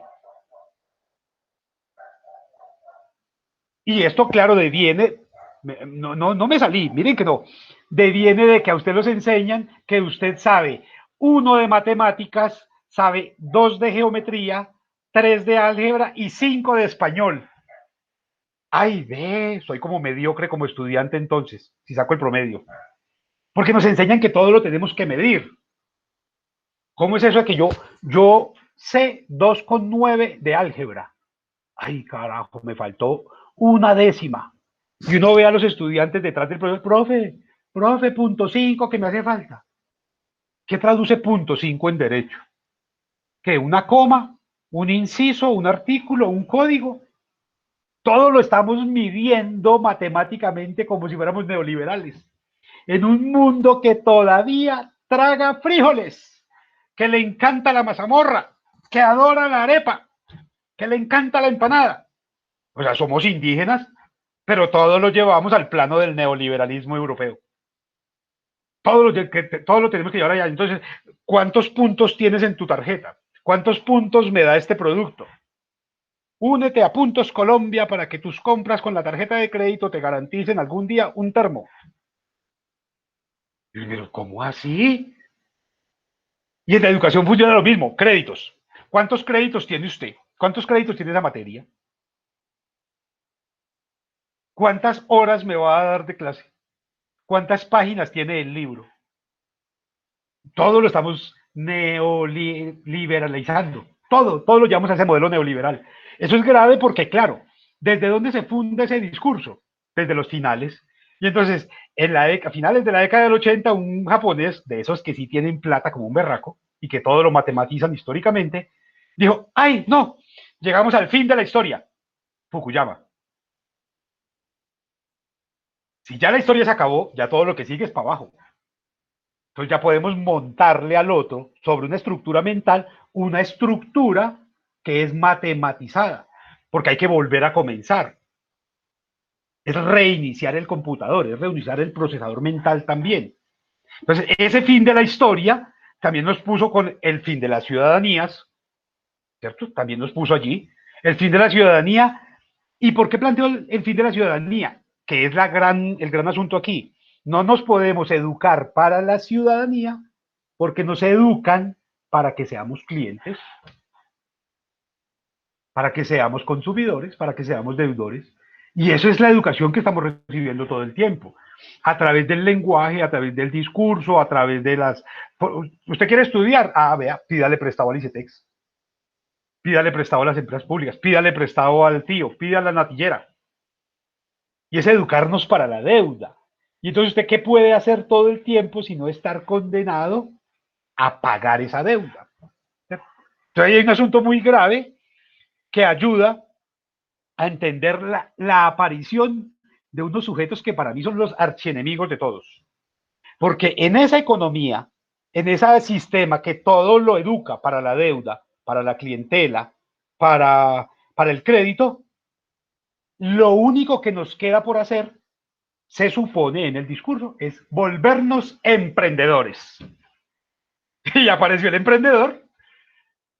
Y esto, claro, deviene, no me salí, miren que no, deviene de que a usted los enseñan que usted sabe uno de matemáticas, sabe dos de geometría, tres de álgebra y cinco de español. Ay, ve, soy como mediocre como estudiante entonces, si saco el promedio. Porque nos enseñan que todo lo tenemos que medir. ¿Cómo es eso de que yo sé 2,9 de álgebra? Ay, carajo, me faltó una décima. Y uno ve a los estudiantes detrás del profesor, profe, punto 5 que me hace falta. ¿Qué traduce punto 5 en derecho? ¿Qué? ¿Una coma? ¿Un inciso? ¿Un artículo? ¿Un código? Todo lo estamos midiendo matemáticamente como si fuéramos neoliberales. En un mundo que todavía traga frijoles, que le encanta la mazamorra, que adora la arepa, que le encanta la empanada. O sea, somos indígenas, pero todo lo llevamos al plano del neoliberalismo europeo. Todo lo tenemos que llevar allá. Entonces, ¿cuántos puntos tienes en tu tarjeta? ¿Cuántos puntos me da este producto? Únete a Puntos Colombia para que tus compras con la tarjeta de crédito te garanticen algún día un termo. Pero, ¿cómo así? Y en la educación funciona lo mismo, créditos. ¿Cuántos créditos tiene usted? ¿Cuántos créditos tiene esa materia? ¿Cuántas horas me va a dar de clase? ¿Cuántas páginas tiene el libro? Todo lo estamos neoliberalizando. Todo lo llevamos a ese modelo neoliberal. Eso es grave porque, claro, ¿desde dónde se funda ese discurso? Desde los finales. Y entonces, a finales de la década del 80, un japonés, de esos que sí tienen plata como un berraco, y que todo lo matematizan históricamente, dijo, ¡ay, no! Llegamos al fin de la historia. Fukuyama. Si ya la historia se acabó, ya todo lo que sigue es para abajo. Entonces ya podemos montarle al otro sobre una estructura mental, una estructura que es matematizada, porque hay que volver a comenzar. Es reiniciar el computador, es reiniciar el procesador mental también. Entonces, ese fin de la historia también nos puso con el fin de las ciudadanías, ¿cierto? También nos puso allí el fin de la ciudadanía. ¿Y por qué planteó el fin de la ciudadanía? Que es el gran asunto aquí. No nos podemos educar para la ciudadanía porque nos educan para que seamos clientes, para que seamos consumidores, para que seamos deudores. Y eso es la educación que estamos recibiendo todo el tiempo, a través del lenguaje, a través del discurso, a través de las... ¿Usted quiere estudiar? Ah, vea, pídale prestado al ICETEX, pídale prestado a las empresas públicas, pídale prestado al tío, pídale a la natillera. Y es educarnos para la deuda. Y entonces, ¿usted qué puede hacer todo el tiempo si no estar condenado a pagar esa deuda? Entonces, hay un asunto muy grave que ayuda a entender la aparición de unos sujetos que para mí son los archienemigos de todos. Porque en esa economía, en ese sistema que todo lo educa para la deuda, para la clientela, para el crédito, lo único que nos queda por hacer, se supone en el discurso, es volvernos emprendedores. Y apareció el emprendedor.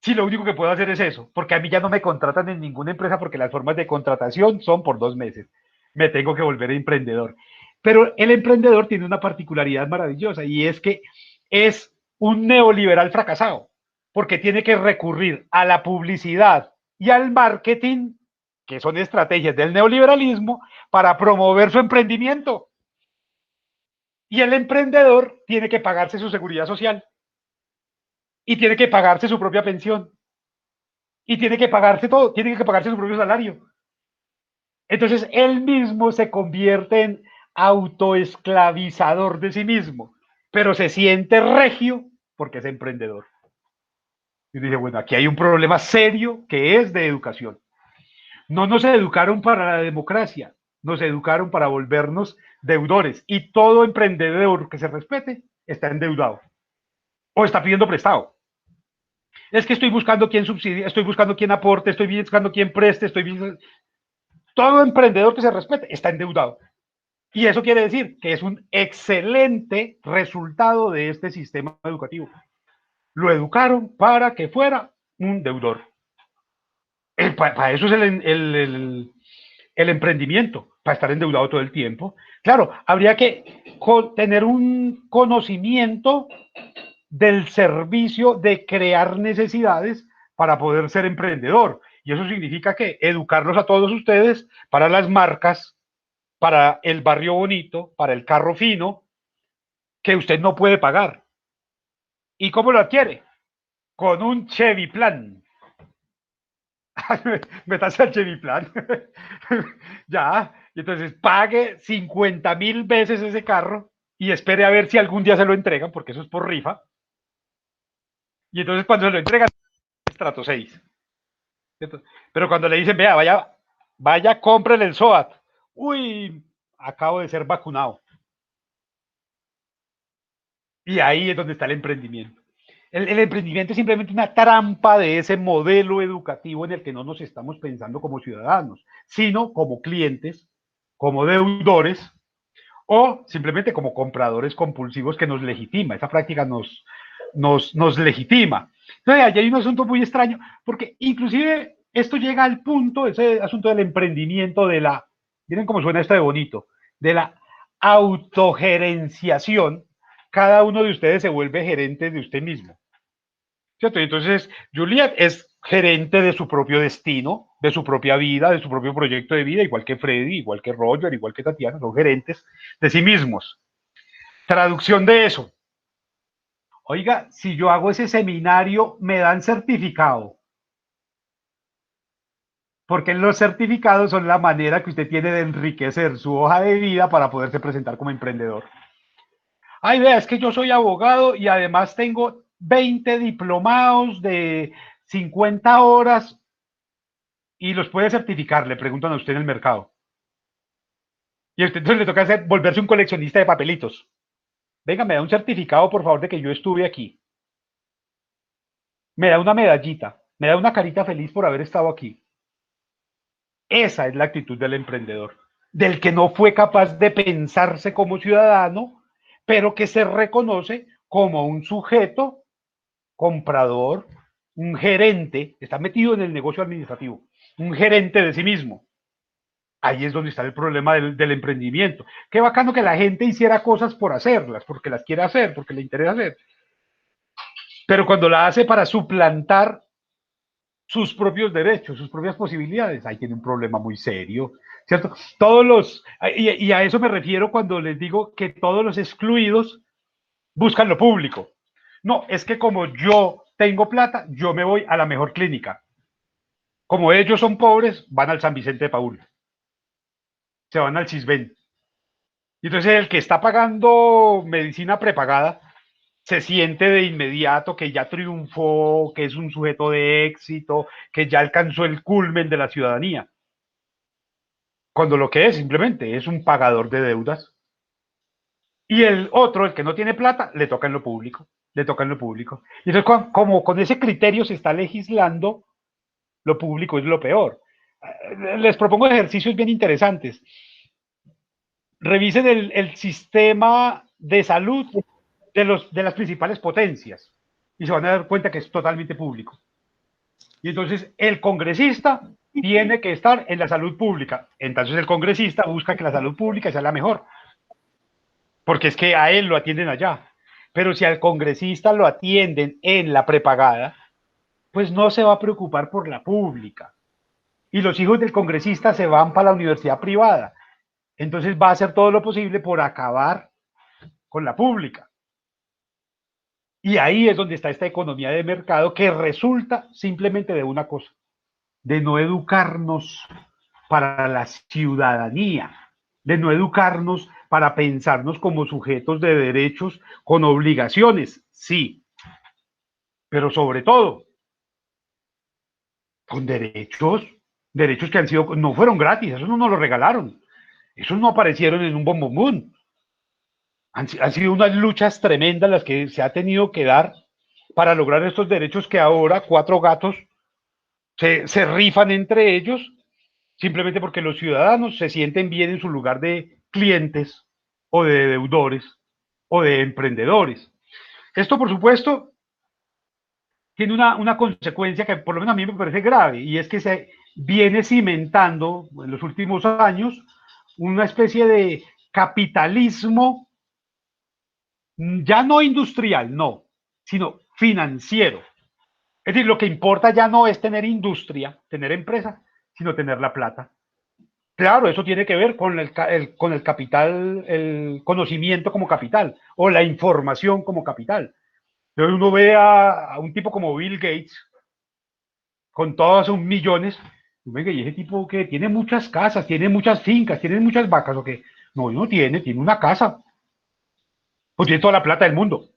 Sí, lo único que puedo hacer es eso, porque a mí ya no me contratan en ninguna empresa porque las formas de contratación son por 2 meses. Me tengo que volver emprendedor. Pero el emprendedor tiene una particularidad maravillosa y es que es un neoliberal fracasado, porque tiene que recurrir a la publicidad y al marketing, que son estrategias del neoliberalismo, para promover su emprendimiento. Y el emprendedor tiene que pagarse su seguridad social y tiene que pagarse su propia pensión y tiene que pagarse todo, tiene que pagarse su propio salario. Entonces él mismo se convierte en autoesclavizador de sí mismo, pero se siente regio porque es emprendedor. Y dice, bueno, aquí hay un problema serio que es de educación. No nos educaron para la democracia, nos educaron para volvernos deudores y todo emprendedor que se respete está endeudado o está pidiendo prestado. Es que estoy buscando quién subsidie, estoy buscando quién aporte, estoy buscando quién preste, todo emprendedor que se respete está endeudado. Y eso quiere decir que es un excelente resultado de este sistema educativo. Lo educaron para que fuera un deudor. Para eso es el emprendimiento, para estar endeudado todo el tiempo. Claro, habría que tener un conocimiento del servicio de crear necesidades para poder ser emprendedor. Y eso significa que educarlos a todos ustedes para las marcas, para el barrio bonito, para el carro fino, que usted no puede pagar. ¿Y cómo lo adquiere? Con un Chevy Plan. Métase al Chevy Plan. Ya, y entonces pague 50.000 veces ese carro y espere a ver si algún día se lo entregan, porque eso es por rifa. Y entonces cuando se lo entregan, estrato 6. Pero cuando le dicen, vea, vaya, cómprele el SOAT. Uy, acabo de ser vacunado. Y ahí es donde está el emprendimiento. El emprendimiento es simplemente una trampa de ese modelo educativo en el que no nos estamos pensando como ciudadanos, sino como clientes, como deudores o simplemente como compradores compulsivos que nos legitima. Esa práctica nos legitima. Entonces, allí hay un asunto muy extraño, porque inclusive esto llega al punto, ese asunto del emprendimiento, miren cómo suena esto de bonito, de la autogerenciación. Cada uno de ustedes se vuelve gerente de usted mismo. ¿Cierto? Y entonces, Juliet es gerente de su propio destino, de su propia vida, de su propio proyecto de vida, igual que Freddy, igual que Roger, igual que Tatiana, son gerentes de sí mismos. Traducción de eso. Oiga, si yo hago ese seminario, me dan certificado, porque los certificados son la manera que usted tiene de enriquecer su hoja de vida para poderse presentar como emprendedor. Ay, vea, es que yo soy abogado y además tengo 20 diplomados de 50 horas y los puede certificar, le preguntan a usted en el mercado. Y a usted entonces le toca volverse un coleccionista de papelitos. Venga, me da un certificado, por favor, de que yo estuve aquí. Me da una medallita, me da una carita feliz por haber estado aquí. Esa es la actitud del emprendedor, del que no fue capaz de pensarse como ciudadano, pero que se reconoce como un sujeto comprador, un gerente, está metido en el negocio administrativo, un gerente de sí mismo. Ahí es donde está el problema del emprendimiento. Qué bacano que la gente hiciera cosas por hacerlas, porque las quiere hacer, porque le interesa hacer. Pero cuando la hace para suplantar sus propios derechos, sus propias posibilidades, ahí tiene un problema muy serio, ¿cierto? Y a eso me refiero cuando les digo que todos los excluidos buscan lo público. No, es que como yo tengo plata, yo me voy a la mejor clínica. Como ellos son pobres, van al San Vicente de Paúl, se van al Cisben. Y entonces el que está pagando medicina prepagada se siente de inmediato que ya triunfó, que es un sujeto de éxito, que ya alcanzó el culmen de la ciudadanía. Cuando lo que es simplemente es un pagador de deudas. Y el otro, el que no tiene plata, le toca en lo público. Le toca en lo público. Y entonces, como con ese criterio se está legislando, lo público es lo peor. Les propongo ejercicios bien interesantes. Revisen el sistema de salud de las principales potencias y se van a dar cuenta que es totalmente público. Y entonces el congresista tiene que estar en la salud pública. Entonces el congresista busca que la salud pública sea la mejor, porque es que a él lo atienden allá. Pero si al congresista lo atienden en la prepagada, pues no se va a preocupar por la pública. Y los hijos del congresista se van para la universidad privada. Entonces va a hacer todo lo posible por acabar con la pública. Y ahí es donde está esta economía de mercado que resulta simplemente de una cosa, de no educarnos para la ciudadanía, de no educarnos para pensarnos como sujetos de derechos con obligaciones, sí, pero sobre todo con derechos, derechos que han sido, no fueron gratis, esos no nos lo regalaron, esos no aparecieron en un bombomún. Han sido unas luchas tremendas las que se ha tenido que dar para lograr estos derechos que ahora cuatro gatos se rifan entre ellos simplemente porque los ciudadanos se sienten bien en su lugar de clientes o de deudores o de emprendedores. Esto, por supuesto, tiene una consecuencia que por lo menos a mí me parece grave y es que se viene cimentando en los últimos años una especie de capitalismo ya no industrial, no, sino financiero. Es decir, lo que importa ya no es tener industria, tener empresa, sino tener la plata. Claro, eso tiene que ver con el capital, el conocimiento como capital o la información como capital. Entonces uno ve a un tipo como Bill Gates con todos sus millones, y venga, y ese tipo que tiene muchas casas, tiene muchas fincas, tiene muchas vacas, o qué. No, no tiene una casa, pues tiene toda la plata del mundo.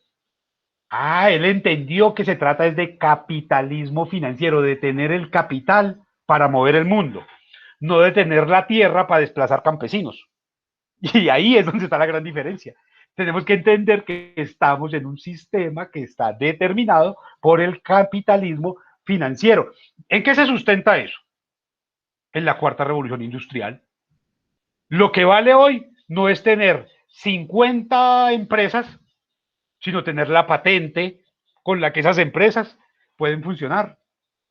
Ah, él entendió que se trata es de capitalismo financiero, de tener el capital para mover el mundo, no de tener la tierra para desplazar campesinos. Y ahí es donde está la gran diferencia. Tenemos que entender que estamos en un sistema que está determinado por el capitalismo financiero. ¿En qué se sustenta eso? En la cuarta revolución industrial. Lo que vale hoy no es tener 50 empresas, sino tener la patente con la que esas empresas pueden funcionar.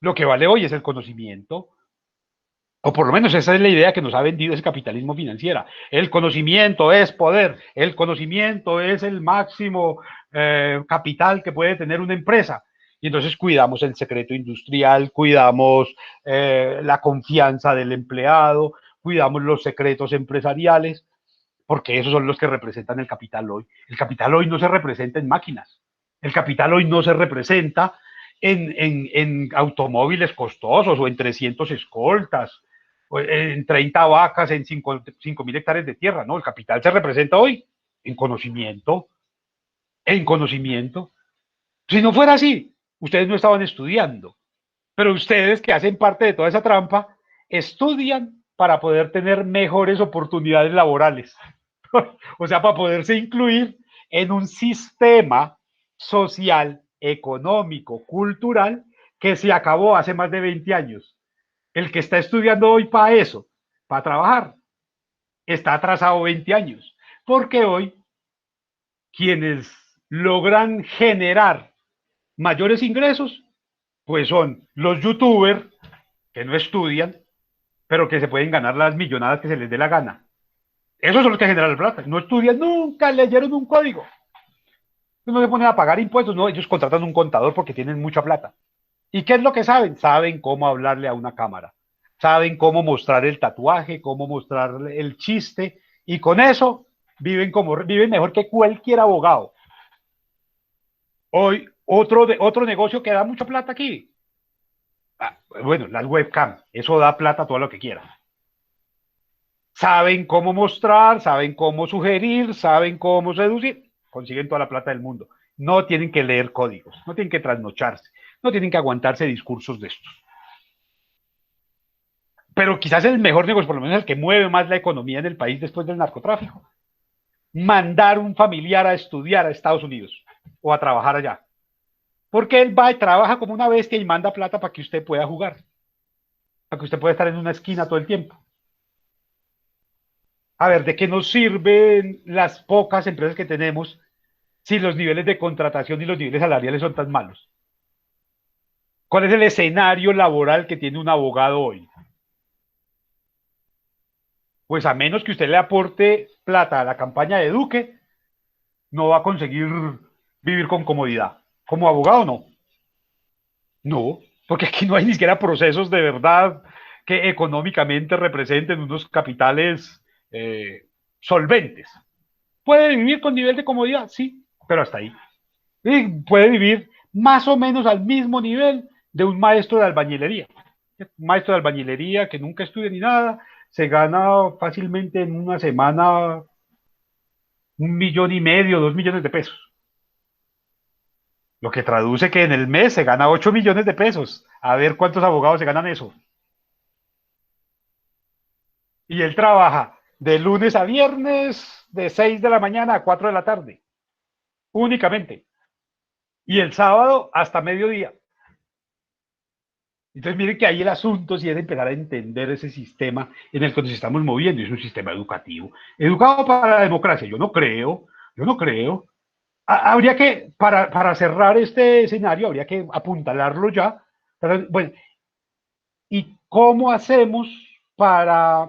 Lo que vale hoy es el conocimiento, o por lo menos esa es la idea que nos ha vendido ese capitalismo financiero. El conocimiento es poder, el conocimiento es el máximo capital que puede tener una empresa. Y entonces cuidamos el secreto industrial, cuidamos la confianza del empleado, cuidamos los secretos empresariales, porque esos son los que representan el capital hoy. El capital hoy no se representa en máquinas, el capital hoy no se representa en automóviles costosos o en 300 escoltas, o en 30 vacas, en 5.000 hectáreas de tierra, no, el capital se representa hoy en conocimiento, en conocimiento. Si no fuera así, ustedes no estaban estudiando, pero ustedes que hacen parte de toda esa trampa, estudian para poder tener mejores oportunidades laborales. O sea, para poderse incluir en un sistema social, económico, cultural que se acabó hace más de 20 años. El que está estudiando hoy para eso, para trabajar, está atrasado 20 años. Porque hoy quienes logran generar mayores ingresos, pues son los youtubers que no estudian, pero que se pueden ganar las millonadas que se les dé la gana. Esos son los que generan la plata. No estudian, nunca leyeron un código. No se ponen a pagar impuestos, no, ellos contratan un contador porque tienen mucha plata. ¿Y qué es lo que saben? Saben cómo hablarle a una cámara, saben cómo mostrar el tatuaje, cómo mostrar el chiste, y con eso viven mejor que cualquier abogado. Hoy, otro negocio que da mucha plata aquí. Bueno, las webcam, eso da plata todo lo que quieran. Saben cómo mostrar, saben cómo sugerir, saben cómo seducir, consiguen toda la plata del mundo. No tienen que leer códigos, no tienen que trasnocharse, no tienen que aguantarse discursos de estos. Pero quizás el mejor negocio, por lo menos el que mueve más la economía en el país después del narcotráfico, mandar un familiar a estudiar a Estados Unidos o a trabajar allá. Porque él va y trabaja como una bestia y manda plata para que usted pueda jugar, para que usted pueda estar en una esquina todo el tiempo. A ver, ¿de qué nos sirven las pocas empresas que tenemos si los niveles de contratación y los niveles salariales son tan malos? ¿Cuál es el escenario laboral que tiene un abogado hoy? Pues a menos que usted le aporte plata a la campaña de Duque, no va a conseguir vivir con comodidad. Como abogado, no. No, porque aquí no hay ni siquiera procesos de verdad que económicamente representen unos capitales solventes. ¿Puede vivir con nivel de comodidad? Sí, pero hasta ahí. Y puede vivir más o menos al mismo nivel de un maestro de albañilería. Un maestro de albañilería que nunca estudia ni nada, se gana fácilmente en una semana 1,5 millones, 2 millones de pesos. Lo que traduce que en el mes se gana 8 millones de pesos. A ver cuántos abogados se ganan eso. Y él trabaja de lunes a viernes, de 6 de la mañana a 4 de la tarde, únicamente. Y el sábado hasta mediodía. Entonces, miren que ahí el asunto sí es empezar a entender ese sistema en el que nos estamos moviendo. Es un sistema educativo. Educado para la democracia. Yo no creo. Habría que, para cerrar este escenario, habría que apuntalarlo ya. Bueno, ¿y cómo hacemos para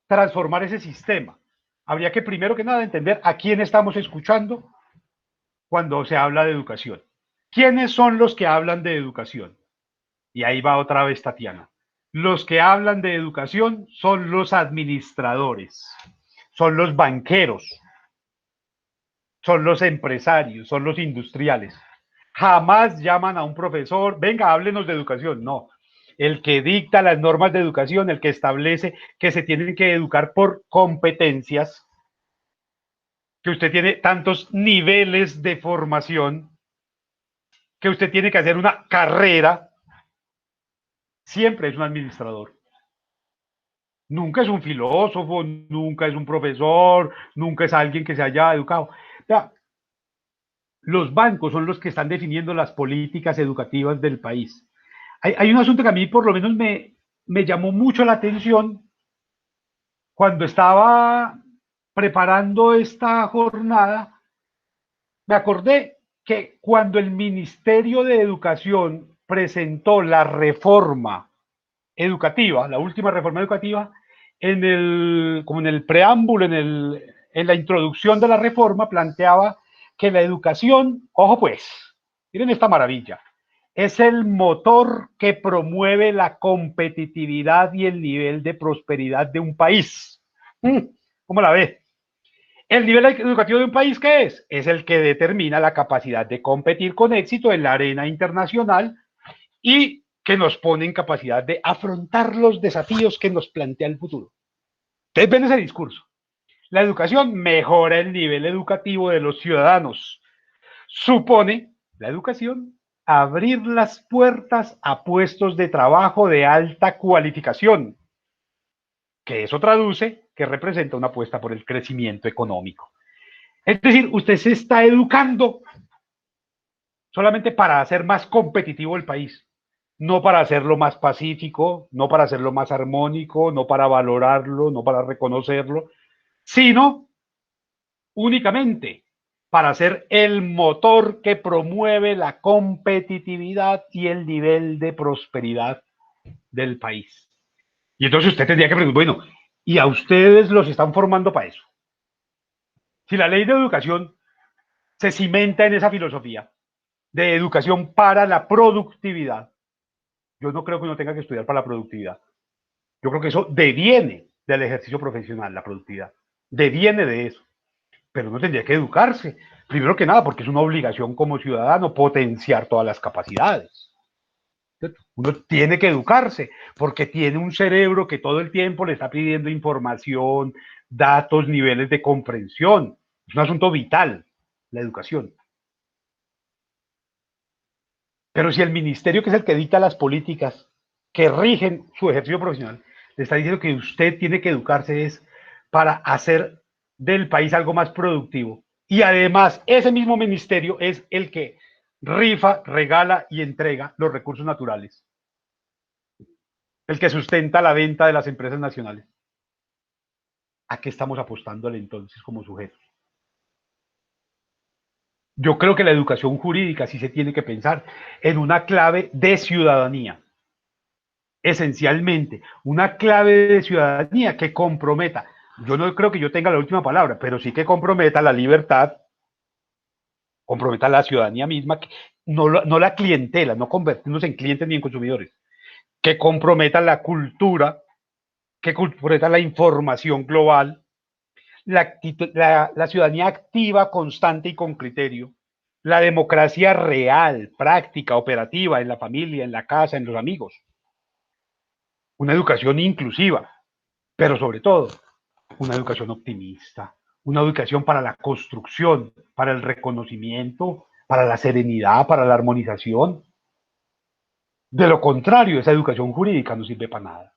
transformar ese sistema? Habría que primero que nada entender a quién estamos escuchando cuando se habla de educación. ¿Quiénes son los que hablan de educación? Y ahí va otra vez Tatiana. Los que hablan de educación son los administradores, son los banqueros, son los empresarios, son los industriales. Jamás llaman a un profesor, venga, háblenos de educación. No, el que dicta las normas de educación, el que establece que se tienen que educar por competencias, que usted tiene tantos niveles de formación, que usted tiene que hacer una carrera, siempre es un administrador. Nunca es un filósofo, nunca es un profesor, nunca es alguien que se haya educado. sea, los bancos son los que están definiendo las políticas educativas del país. Hay un asunto que a mí por lo menos me llamó mucho la atención cuando estaba preparando esta jornada. Me acordé que cuando el Ministerio de Educación presentó la reforma educativa, la última reforma educativa, como en el preámbulo, en la introducción de la reforma, planteaba que la educación, ojo pues, miren esta maravilla, es el motor que promueve la competitividad y el nivel de prosperidad de un país. ¿Cómo la ve? El nivel educativo de un país, ¿qué es? Es el que determina la capacidad de competir con éxito en la arena internacional y que nos pone en capacidad de afrontar los desafíos que nos plantea el futuro. Ustedes ven ese discurso. La educación mejora el nivel educativo de los ciudadanos. Supone, la educación, abrir las puertas a puestos de trabajo de alta cualificación, que eso traduce que representa una apuesta por el crecimiento económico. Es decir, usted se está educando solamente para hacer más competitivo el país, no para hacerlo más pacífico, no para hacerlo más armónico, no para valorarlo, no para reconocerlo, sino únicamente para ser el motor que promueve la competitividad y el nivel de prosperidad del país. Y entonces usted tendría que preguntar, bueno, ¿y a ustedes los están formando para eso? Si la ley de educación se cimenta en esa filosofía de educación para la productividad, yo no creo que uno tenga que estudiar para la productividad. Yo creo que eso deviene del ejercicio profesional, la productividad. Deviene de eso. Pero uno tendría que educarse. Primero que nada, porque es una obligación como ciudadano potenciar todas las capacidades. Uno tiene que educarse porque tiene un cerebro que todo el tiempo le está pidiendo información, datos, niveles de comprensión. Es un asunto vital, la educación. Pero si el ministerio, que es el que dicta las políticas que rigen su ejercicio profesional, le está diciendo que usted tiene que educarse es para hacer del país algo más productivo. Y además, ese mismo ministerio es el que rifa, regala y entrega los recursos naturales. El que sustenta la venta de las empresas nacionales. ¿A qué estamos apostándole entonces como sujetos? Yo creo que la educación jurídica sí se tiene que pensar en una clave de ciudadanía. Esencialmente, una clave de ciudadanía que comprometa, yo no creo que yo tenga la última palabra, pero sí que comprometa la libertad, comprometa la ciudadanía misma, no la clientela, no convertirnos en clientes ni en consumidores, que comprometa la cultura, que comprometa la información global, la ciudadanía activa, constante y con criterio, la democracia real, práctica, operativa, en la familia, en la casa, en los amigos, una educación inclusiva, pero sobre todo una educación optimista, una educación para la construcción, para el reconocimiento, para la serenidad, para la armonización. De lo contrario, esa educación jurídica no sirve para nada.